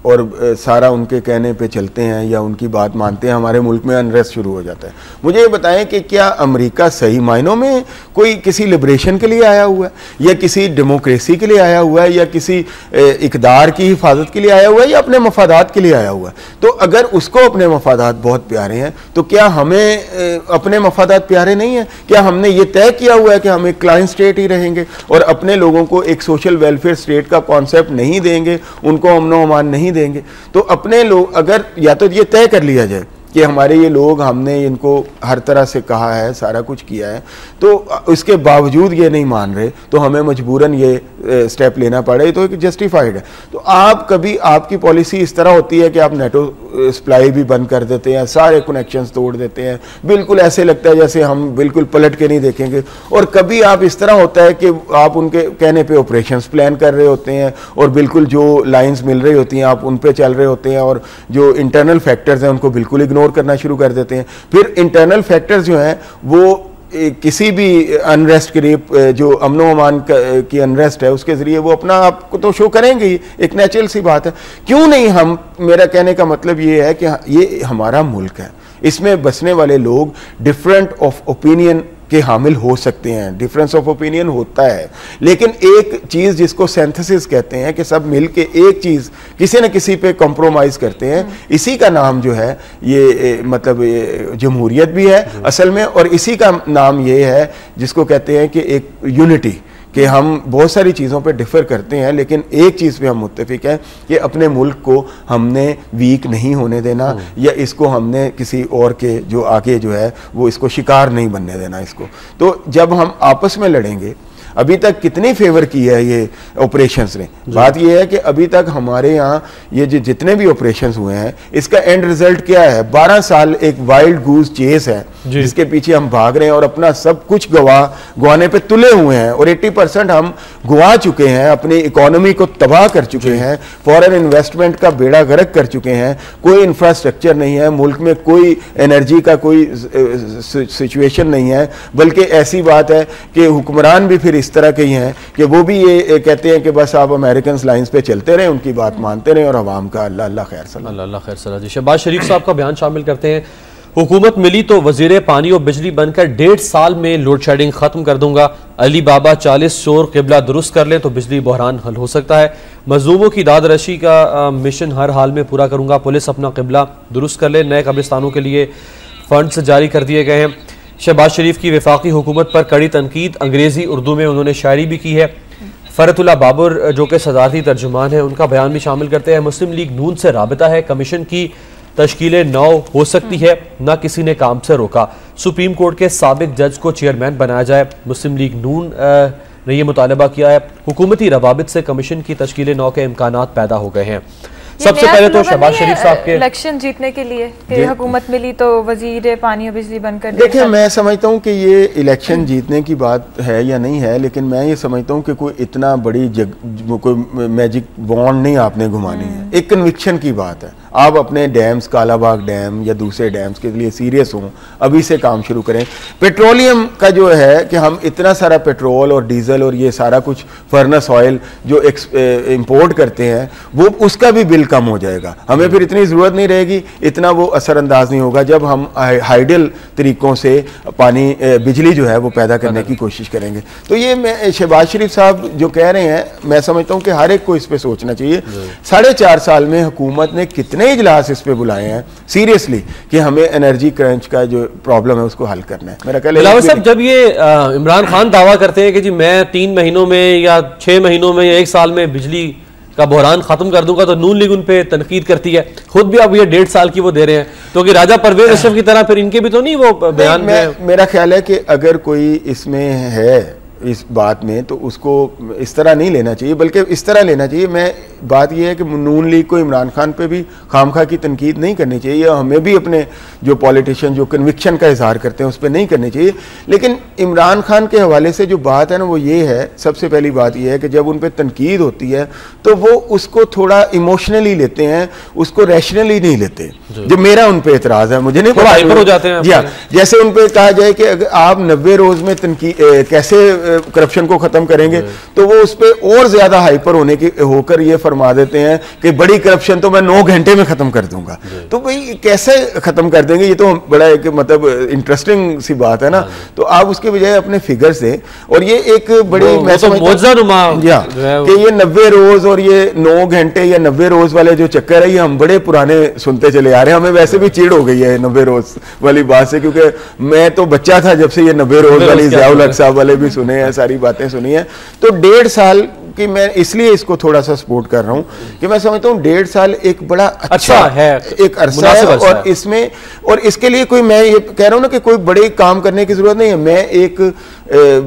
और सारा उनके कहने पे चलते हैं या उनकी बात मानते हैं, हमारे मुल्क में अनरेस्ट शुरू हो जाता है। मुझे ये बताएं कि क्या अमेरिका सही मायनों में कोई किसी लिबरेशन के लिए आया हुआ है, या किसी डेमोक्रेसी के लिए आया हुआ है, या किसी इक़दार की हिफाजत के लिए आया हुआ है, या अपने मफादात के लिए आया हुआ है? तो अगर उसको अपने मफादात बहुत प्यारे हैं, तो क्या हमें अपने मफादात प्यारे नहीं हैं? क्या हमने ये तय किया हुआ है कि हम एक क्लाइंट स्टेट ही रहेंगे और अपने लोगों को एक सोशल वेलफेयर स्टेट का कॉन्सेप्ट नहीं देंगे, उनको अमनो अमान नहीं देंगे? तो अपने लोग, अगर या तो ये तय कर लिया जाए कि हमारे ये लोग, हमने इनको हर तरह से कहा है, सारा कुछ किया है, तो उसके बावजूद ये नहीं मान रहे, तो हमें मजबूरन ये स्टेप लेना पड़े, तो एक जस्टिफाइड है। तो आप कभी, आपकी पॉलिसी इस तरह होती है कि आप नेटो सप्लाई भी बंद कर देते हैं, सारे कनेक्शंस तोड़ देते हैं, बिल्कुल ऐसे लगता है जैसे हम बिल्कुल पलट के नहीं देखेंगे। और कभी आप इस तरह होता है कि आप उनके कहने पे ऑपरेशंस प्लान कर रहे होते हैं और बिल्कुल जो लाइंस मिल रही होती हैं आप उन पे चल रहे होते हैं, और जो इंटरनल फैक्टर्स हैं उनको बिल्कुल इग्नोर करना शुरू कर देते हैं। फिर इंटरनल फैक्टर्स जो हैं वो किसी भी अनरेस्ट के, जो अमनो अमान की अनरेस्ट है, उसके ज़रिए वो अपना आप को तो शो करेंगे ही, एक नेचुरल सी बात है। क्यों नहीं हम, मेरा कहने का मतलब ये है कि ये हमारा मुल्क है, इसमें बसने वाले लोग डिफरेंट ऑफ ओपिनियन के हामिल हो सकते हैं, डिफरेंस ऑफ ओपिनियन होता है, लेकिन एक चीज़ जिसको सिंथेसिस कहते हैं कि सब मिल के एक चीज़ किसी न किसी पे कॉम्प्रोमाइज़ करते हैं, इसी का नाम जो है ये मतलब जमहूरियत भी है असल में, और इसी का नाम ये है जिसको कहते हैं कि एक यूनिटी, कि हम बहुत सारी चीज़ों पे डिफ़र करते हैं लेकिन एक चीज़ पे हम मुत्तफिक हैं कि अपने मुल्क को हमने वीक नहीं होने देना, या इसको हमने किसी और के जो आगे जो है वो इसको शिकार नहीं बनने देना इसको। तो जब हम आपस में लड़ेंगे, अभी तक कितनी फेवर की है ये ऑपरेशंस ने, बात ये है कि अभी तक हमारे यहाँ ये जितने भी ऑपरेशंस हुए हैं, इसका एंड रिजल्ट क्या है? 12 साल एक वाइल्ड गूज चेस है जिसके पीछे हम भाग रहे हैं और अपना सब कुछ गवाने पे तुले हुए हैं, और 80% हम गवा चुके हैं, अपनी इकोनॉमी को तबाह कर चुके हैं, फॉरेन इन्वेस्टमेंट का बेड़ा गर्क कर चुके हैं, कोई इंफ्रास्ट्रक्चर नहीं है मुल्क में, कोई एनर्जी का कोई सिचुएशन नहीं है, बल्कि ऐसी बात है कि हुक्मरान भी फिर इस तरह के ही हैं कि वो भी ये कहते हैं कि बस आप अमेरिकन लाइंस पे चलते रहें, उनकी बात मानते रहें, और अवाम का अल्लाह खैर सलाह। अल्लाह खैर सलाह। जी, शहबाज शरीफ साहब का बयान शामिल करते हैं। हुकूमत मिली तो वजीर पानी और बिजली बनकर 1.5 साल में लोड शेडिंग खत्म कर दूंगा। अली बाबा 40 शोर किबला दुरुस्त कर ले तो बिजली बहरान हल हो सकता है। मजलूमों की दाद रशी का मिशन हर हाल में पूरा करूंगा। पुलिस अपना किबला दुरुस्त कर ले। नए कब्रिस्तानों के लिए फंड्स जारी कर दिए गए हैं। शहबाज शरीफ की वफाकी हुकूमत पर कड़ी तनकीद, अंग्रेजी उर्दू में उन्होंने शायरी भी की है। फरतुल्ला बाबर जो कि सदारती तर्जुमान है, उनका बयान भी शामिल करते हैं। मुस्लिम लीग नून से राबिता है, कमीशन की तश्कीलें 9 हो सकती है, ना किसी ने काम से रोका। सुप्रीम कोर्ट के साबिक जज को चेयरमैन बनाया जाए। मुस्लिम लीग नून ने यह मुतालबा किया है। हुकूमती रवाबित से कमीशन की तश्कील 9 के इम्कानात पैदा हो गए हैं। सबसे पहले तो शहबाज शरीफ साहब के इलेक्शन जीतने के लिए कि हुकूमत मिली तो वजीर पानी और बिजली बनकर। देखिए, मैं समझता हूँ कि ये इलेक्शन जीतने की बात है या नहीं है, लेकिन मैं ये समझता हूँ कि कोई इतना बड़ी कोई मैजिक वॉन्ड नहीं आपने घुमानी है। एक कन्विक्शन की बात है। आप अपने डैम्स, कालाबाग डैम या दूसरे डैम्स के लिए सीरियस हों, अभी से काम शुरू करें। पेट्रोलियम का जो है कि हम इतना सारा पेट्रोल और डीजल और ये सारा कुछ फर्नेस ऑयल जो इंपोर्ट करते हैं, वो उसका भी बिल कम हो जाएगा, हमें फिर इतनी ज़रूरत नहीं रहेगी, इतना वो असरअंदाज नहीं होगा जब हम हाइडल तरीक़ों से पानी बिजली जो है वो पैदा करने की कोशिश करेंगे। तो ये मैं शहबाज शरीफ साहब जो कह रहे हैं, मैं समझता हूँ कि हर एक को इस पे सोचना चाहिए। 4.5 साल में हुकूमत ने कितने इजलास इस पे बुलाए हैं सीरियसली कि हमें एनर्जी क्रंच का जो प्रॉब्लम है उसको हल करना है। मेरा ख्याल है साहब, जब ये इमरान खान दावा करते हैं कि जी मैं 3 महीनों में या 6 महीनों में या 1 साल में बिजली का बहरान खत्म कर दूंगा, तो नून लीग उन पे तनकीद करती है। खुद भी अब ये 1.5 साल की वो दे रहे हैं, तो कि राजा परवेज अशरफ की तरह फिर इनके भी तो नहीं वो बयान में। मेरा ख्याल है कि अगर कोई इसमें है इस बात में तो उसको इस तरह नहीं लेना चाहिए, बल्कि इस तरह लेना चाहिए। मैं बात यह है कि नून लीग को इमरान खान पे भी खामखा की तनकीद नहीं करनी चाहिए, या हमें भी अपने जो पॉलिटिशियन जो कन्विक्शन का इजहार करते हैं उस पर नहीं करनी चाहिए। लेकिन इमरान खान के हवाले से जो बात है ना, वो ये है, सबसे पहली बात यह है कि जब उन पर तनकीद होती है तो वो उसको थोड़ा इमोशनली लेते हैं, उसको रैशनली नहीं लेते। जो मेरा उन पर एतराज़ है, मुझे नहीं पता हाइपर हो जाते हैं। जी हाँ, जैसे उन पर कहा जाए कि अगर आप 90 रोज में कैसे करप्शन को खत्म करेंगे, तो वो उस पर और ज्यादा हाइपर होकर ये फरमा देते हैं कि बड़ी करप्शन तो मैं 9 घंटे में खत्म कर दूंगा। तो भाई कैसे खत्म कर देंगे, ये तो बड़ा एक मतलब इंटरेस्टिंग सी बात है ना। तो आप उसके बजाय अपने फिगर से, और ये एक बड़ी कि ये 90 रोज और ये 9 घंटे या 90 रोज वाले जो चक्कर है, ये हम बड़े पुराने सुनते चले आ रहे हैं। हमें वैसे भी चिढ़ हो गई है 90 रोज वाली बात से, क्योंकि मैं तो बच्चा था जब से ये 90 रोज वाली ज़ियाउल हक साहब वाले भी सुने हैं, सारी बातें सुनी है। तो 1.5 साल कि मैं इसलिए इसको थोड़ा सा सपोर्ट कर रहा हूं कि मैं समझता हूं 1.5 साल एक बड़ा अच्छा है, एक अरसा है। और इसमें, और इसके लिए कोई, मैं ये कह रहा हूं ना कि कोई बड़े काम करने की जरूरत नहीं है। मैं एक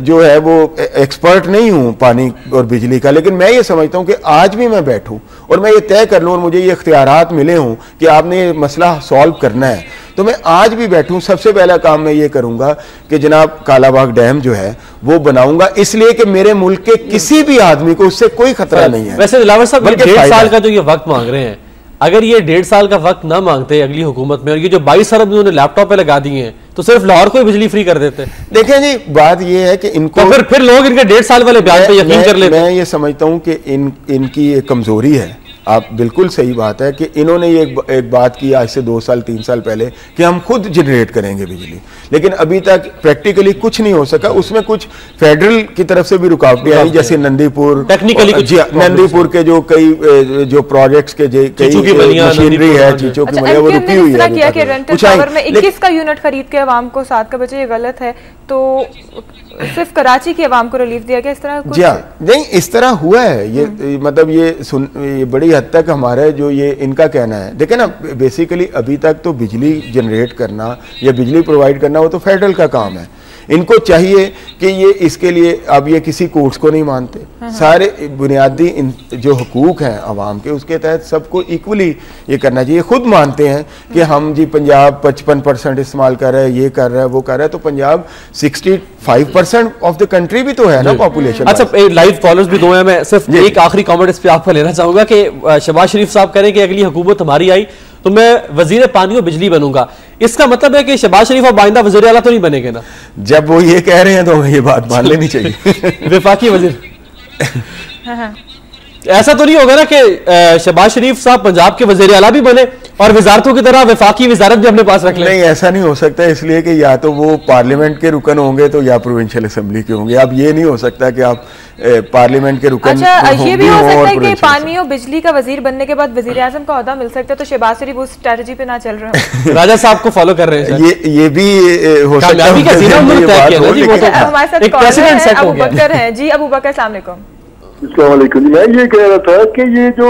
जो है वो एक्सपर्ट नहीं हूं पानी और बिजली का, लेकिन मैं ये समझता हूं कि आज भी मैं बैठूं और मैं ये तय कर लूं और मुझे ये इख्तियारात मिले हों कि आपने ये मसला सॉल्व करना है, तो मैं आज भी बैठूं। सबसे पहला काम मैं ये करूंगा कि जनाब कालाबाग डैम जो है वो बनाऊंगा, इसलिए कि मेरे मुल्क के किसी भी आदमी को उससे कोई खतरा नहीं है। वैसे दिलावर साहब, 1.5 साल का जो ये वक्त मांग रहे हैं, अगर ये 1.5 साल का वक्त ना मांगते अगली हुकूमत में, और ये जो 22 अरब उन्होंने लैपटॉप पे लगा दिए हैं, तो सिर्फ लाहौर को बिजली फ्री कर देते। देखें जी, बात ये है कि इनको तो फिर लोग इनके 1.5 साल वाले बयान पे यकीन कर लेते हैं। मैं ये समझता हूं कि इनकी एक कमजोरी है। आप बिल्कुल सही बात है कि इन्होंने ये एक बात की आज से 2 साल 3 साल पहले कि हम खुद जनरेट करेंगे बिजली, लेकिन अभी तक प्रैक्टिकली कुछ नहीं हो सका। उसमें कुछ फेडरल की तरफ से भी रुकावटें आई, जैसे नंदीपुर, टेक्निकली नंदीपुर के जो कई जो प्रोजेक्ट्स के कई मशीनरी है, चीचों की मलिया, वो रुकी हुई है। 21 का यूनिट खरीद के अवाम को 7 का बचे, ये गलत है। तो सिर्फ कराची की अवाम को रिलीफ दिया गया, इस तरह कुछ नहीं, इस तरह हुआ है। ये मतलब ये बड़ी हद तक हमारा जो ये इनका कहना है। देखें ना, बेसिकली अभी तक तो बिजली जनरेट करना या बिजली प्रोवाइड करना वो तो फेडरल का काम है। इनको चाहिए कि ये इसके लिए, अब ये किसी कोर्ट्स को नहीं मानते, सारे बुनियादी जो हुकूक हैं आवाम के, उसके तहत सबको इक्वली ये करना चाहिए। खुद मानते हैं कि हम जी पंजाब 55% इस्तेमाल कर रहा है, ये कर रहा है, वो कर रहा है, तो पंजाब 65% ऑफ द कंट्री भी तो है ना पॉपुलेशन। अच्छा, लाइव कॉलर्स भी 2 हैं, मैं सिर्फ एक आखिरी कमेंट इस पे आपका लेना चाहूंगा कि शहबाज शरीफ साहब कह रहे हैं कि अगली हुकूमत हमारी आई तो मैं वजीर पानी और बिजली बनूंगा। इसका मतलब है कि शहबाज शरीफ अब आइंदा वजीर आला तो नहीं बनेंगे ना? जब वो ये कह रहे हैं तो ये बात मान लेनी चाहिए। वफाकी वजीर ऐसा तो नहीं होगा ना कि शहबाज शरीफ साहब पंजाब के वजीर आला भी बने और वजारतों की तरह वफाकी वजारत भी अपने पास रख लें? नहीं, ऐसा नहीं हो सकता, इसलिए कि या तो वो पार्लियामेंट के रुकन होंगे तो या प्रोविंशियल असेंबली के होंगे। अब ये नहीं हो सकता कि आप पार्लियामेंट के रुकन। अच्छा, ये भी हो सकता है कि पानी और बिजली का वजीर बनने के बाद वजीर आजम का ओहदा मिल सकता है, तो शहबाज शरीफ उस स्ट्रेटजी पे ना चल रहे हैं। राजा साहब को फॉलो कर रहे हैं, ये भी हो सकता है। हमारे साथ अबू बकर है जी। अबू बकर, अस्सलाम वालेकुम। अस्सलामुअलैकुम। मैं ये कह रहा था कि ये जो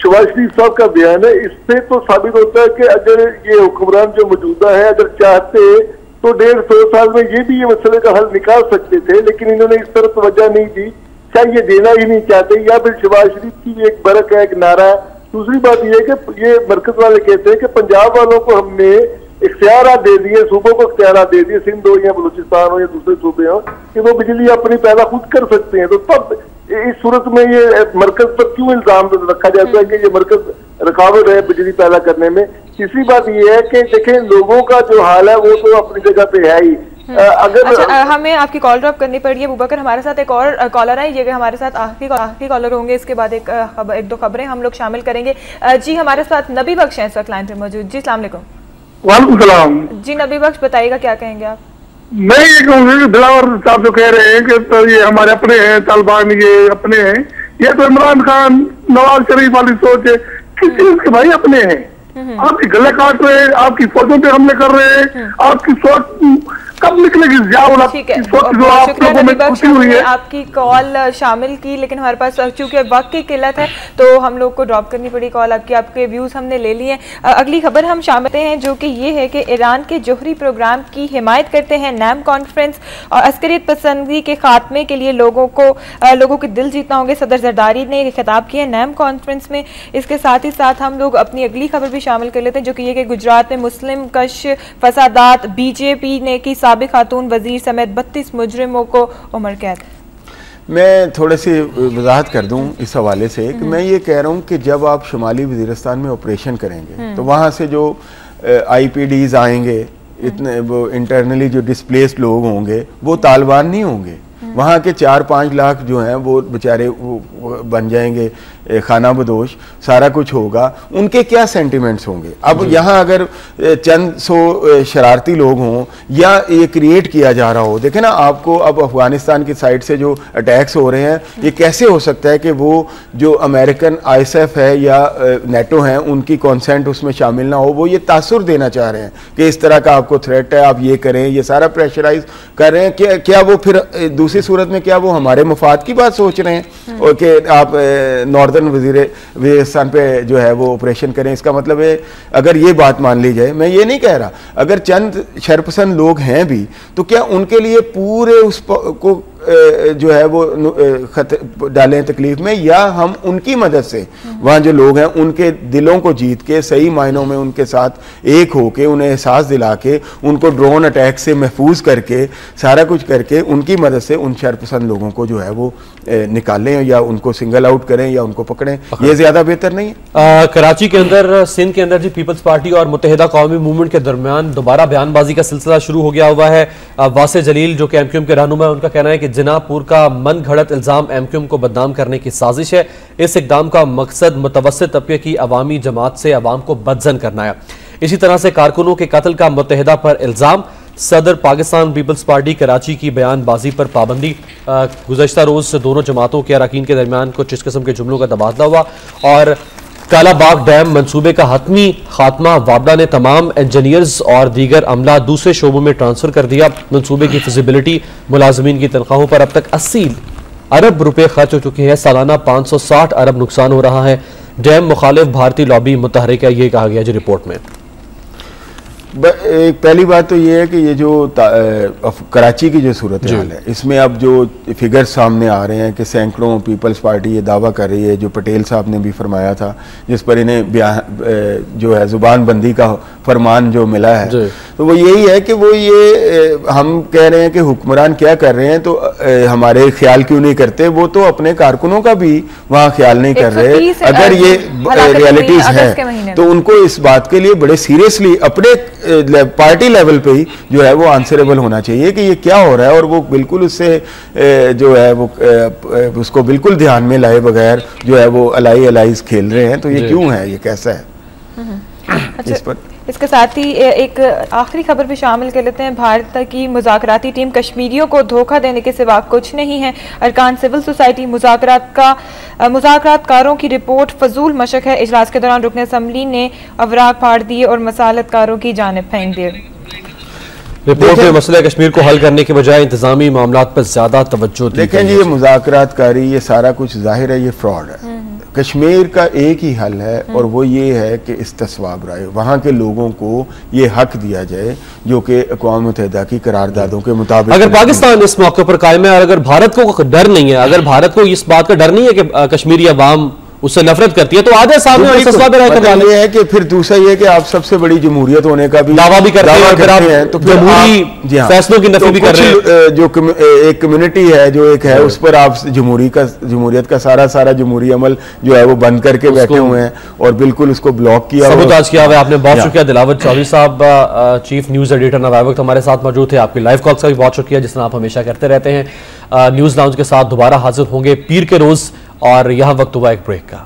शहबाज शरीफ साहब का बयान है, इससे तो साबित होता है कि अगर ये हुक्मरान जो मौजूदा है अगर चाहते तो 150 साल में ये भी ये मसले का हल निकाल सकते थे, लेकिन इन्होंने इस तरह तवज्जो नहीं दी, शायद ये देना ही नहीं चाहते, या फिर शहबाज शरीफ की एक बरक है, एक नारा है। दूसरी बात यह है कि ये मरकज वाले कहते हैं कि पंजाब वालों को हमने इख्तियारात दे दिए, सूबों को इख्तियारात दे दिए, सिंध हो या बलूचिस्तान हो या दूसरे सूबे हो, कि वो बिजली अपनी पैदा खुद कर सकते हैं। तो तब इस सूरत में ये मरकज पर क्यों इल्जाम रखा जाता है कि ये मरकज रुकावट है बिजली पैदा करने में। तीसरी बात ये है कि देखें लोगों का जो हाल है वो तो अपनी जगह पे है ही। अगर अच्छा, हमें आपकी कॉल ड्रॉप करनी पड़ी है अबूबकर। हमारे साथ एक और कॉलर है, ये हमारे साथ आखिरी कॉलर होंगे, इसके बाद एक दो खबरें हम लोग शामिल करेंगे। जी हमारे साथ नबी बख्श हैं इस वक्त लाइन पे मौजूद। जी अस्सलाम वालेकुम। वालेकुम सलाम। जी नबी बख्श बताइएगा, क्या कहेंगे आप? मैं ये कहूँगी कि दिलावर साहब जो कह रहे हैं कि तो ये हमारे अपने हैं, तालिबान ये अपने हैं, ये तो इमरान खान नवाज शरीफ वाली सोच है। किस चीज के भाई अपने हैं? आपकी गले काट रहे हैं, आपकी फौजों पे हमले कर रहे हैं, आपकी सोच कब निकलेगी? ठीक है, शुक्रिया नबी बख्श, हमने आपकी कॉल शामिल की, लेकिन हमारे पास चूंकि वक्त की किल्लत है तो हम लोग को ड्रॉप करनी पड़ी कॉल आपकी। आपके व्यूज हमने ले लिए। अगली खबर हम शामिल हैं जो कि ये है कि ईरान के जोहरी प्रोग्राम की हिमायत करते हैं नैम कॉन्फ्रेंस और अस्करियत पसंदी के खात्मे के लिए लोगों के दिल जीतना होंगे, सदर जरदारी ने खिताब किया नैम कॉन्फ्रेंस में। इसके साथ ही साथ हम लोग अपनी अगली खबर भी शामिल कर लेते हैं जो कि ये कि गुजरात में मुस्लिम कश फसादात, बीजेपी ने की साबिक खातून वजीर समेत 32 मुजरिमों को उम्र कैद। मैं थोड़ी सी वजाहत कर दूं इस हवाले से कि मैं ये कह रहा हूं कि जब आप शुमाली वजीरिस्तान में ऑपरेशन करेंगे तो वहाँ से जो IPDs आएंगे, इतने वो इंटरनली जो डिस्प्लेस्ड लोग होंगे वो तालिबान नहीं होंगे। वहाँ के 4-5 लाख जो हैं वो बेचारे बन जाएंगे खाना बदोश, सारा कुछ होगा। उनके क्या सेंटिमेंट्स होंगे? अब यहाँ अगर चंद सौ शरारती लोग हों या ये क्रिएट किया जा रहा हो, देखें ना आपको अब अफगानिस्तान की साइड से जो अटैक्स हो रहे हैं, ये कैसे हो सकता है कि वो जो अमेरिकन ISAF है या नेटो हैं उनकी कॉन्सेंट उसमें शामिल ना हो? वो ये तासुर देना चाह रहे हैं कि इस तरह का आपको थ्रेट है, आप ये करें, ये सारा प्रेशराइज कर रहे हैं। क्या वो फिर दूसरी सूरत में क्या वो हमारे मफाद की बात सोच रहे हैं और कि आप नॉर्दर्न वजीरिस्तान पे जो है वो ऑपरेशन करें? इसका मतलब है अगर ये बात मान ली जाए, मैं ये नहीं कह रहा, अगर चंद शरपसंद लोग हैं भी तो क्या उनके लिए पूरे उस को जो है वो डालें तकलीफ में, या हम उनकी मदद से वहाँ जो लोग हैं उनके दिलों को जीत के सही मायनों में उनके साथ एक होके उन्हें एहसास दिला के उनको ड्रोन अटैक से महफूज करके सारा कुछ करके उनकी मदद से उन शरपसंद लोगों को जो है वो निकालें या उनको सिंगल आउट करें या उनको पकड़ें? ये ज्यादा बेहतर नहीं है? कराची के अंदर, सिंध के अंदर जी पीपल्स पार्टी और मुत्तहिदा कौमी मूवमेंट के दरमियान दोबारा बयानबाजी का सिलसिला शुरू हो गया हुआ है। वासे जलील जो कि MQM के रहनुमा है, उनका कहना है कि जिनापुर का मन घड़त इल्जाम MQM को बदनाम करने की साजिश है। इस इकदाम का मकसद मुतवस्सित तबके की अवामी जमात से अवाम को बदजन करना है। इसी तरह से कारकुनों के कत्ल का मुत्तहिदा पर इल्जाम। सदर पाकिस्तान पीपल्स पार्टी कराची की बयानबाजी पर पाबंदी। गुज़श्ता रोज से दोनों जमातों के अरकान के दरमियान कुछ इस किस्म के जुमलों का तबादला हुआ और कालाबाग डैम मंसूबे का हतमी खात्मा। वाबडा ने तमाम इंजीनियर्स और दीगर अमला दूसरे शोबों में ट्रांसफर कर दिया। मंसूबे की फिजिबिलिटी, मुलाजमीन की तनख्वाहों पर अब तक 80 अरब रुपए खर्च हो चुके हैं। सालाना 560 अरब नुकसान हो रहा है। डैम मुखालिफ भारतीय लॉबी मुतहरिक है, ये कहा गया जी रिपोर्ट में। एक पहली बात तो ये है कि ये जो कराची की जो सूरत हाल है, इसमें अब जो फिगर्स सामने आ रहे हैं कि सैकड़ों पीपल्स पार्टी ये दावा कर रही है, जो पटेल साहब ने भी फरमाया था, जिस पर इन्हें जो है जुबान बंदी का फरमान जो मिला है, तो वो यही है कि वो ये हम कह रहे हैं कि हुक्मरान क्या कर रहे हैं तो हमारे ख्याल क्यों नहीं करते? वो तो अपने कारकुनों का भी वहाँ ख्याल नहीं कर रहे। अगर ये रियलिटीज हैं तो उनको इस बात के लिए बड़े सीरियसली अपने पार्टी लेवल पे ही जो है वो आंसरेबल होना चाहिए कि ये क्या हो रहा है, और वो बिल्कुल उससे जो है वो उसको बिल्कुल ध्यान में लाए बगैर जो है वो अलाइज खेल रहे हैं। तो ये क्यों है, ये कैसा है? इस पर इसके साथ ही एक आखिरी खबर भी शामिल कर लेते हैं। भारत की मुज़ाकराती टीम कश्मीरियों को धोखा देने के सिवा कुछ नहीं है। अरकान सिविल सोसाइटी मुज़ाकरातकारों की रिपोर्ट फजूल मशक है। इजलास के दौरान रुकन असम्बली ने अवराक फाड़ दिए और मसालतकारों की जानिब फेंक दिए। रिपोर्ट में मसला कश्मीर को हल करने के बजाय इंतजामी मामलात पर ज्यादा तवज्जो दी। देखें जी, ये मुज़ाकरातकारी, ये सारा कुछ जाहिर है ये फ्रॉड है। कश्मीर का एक ही हल है और वो ये है कि इस्तिस्वाब राय, वहाँ के लोगों को ये हक दिया जाए जो कि अक़वाम मुत्तहिदा की करारदादों के मुताबिक। अगर पाकिस्तान इस मौके पर कायम है और अगर भारत को डर नहीं है, अगर भारत को इस बात का डर नहीं है कि कश्मीरी अवाम उससे नफरत करती है, तो आज सामने वाली ये है कि फिर दूसरा ये कि आप सबसे बड़ी जमहूरियत होने का भी दावा भी करते हैं, तो जमहूरी फैसलों की नफी भी कर रहे हैं। जो एक कम्युनिटी है जो एक है उस पर आप जमहूरियत का सारा जमहूरी अमल जो है वो बंद करके बैठे हुए हैं और बिल्कुल उसको ब्लॉक किया, सबूताज किया हुआ है आपने। बहुत शुक्रिया दिलावर चौधरी साहब, चीफ न्यूज एडिटर नवाब वक्त हमारे साथ मौजूद थे। आपकी लाइव कॉल्स का भी बहुत शुक्रिया जिस तरह आप हमेशा करते रहते हैं। न्यूज लाउंज के साथ दोबारा हाजिर होंगे पीर के रोज, और यहां वक्त हुआ एक ब्रेक का।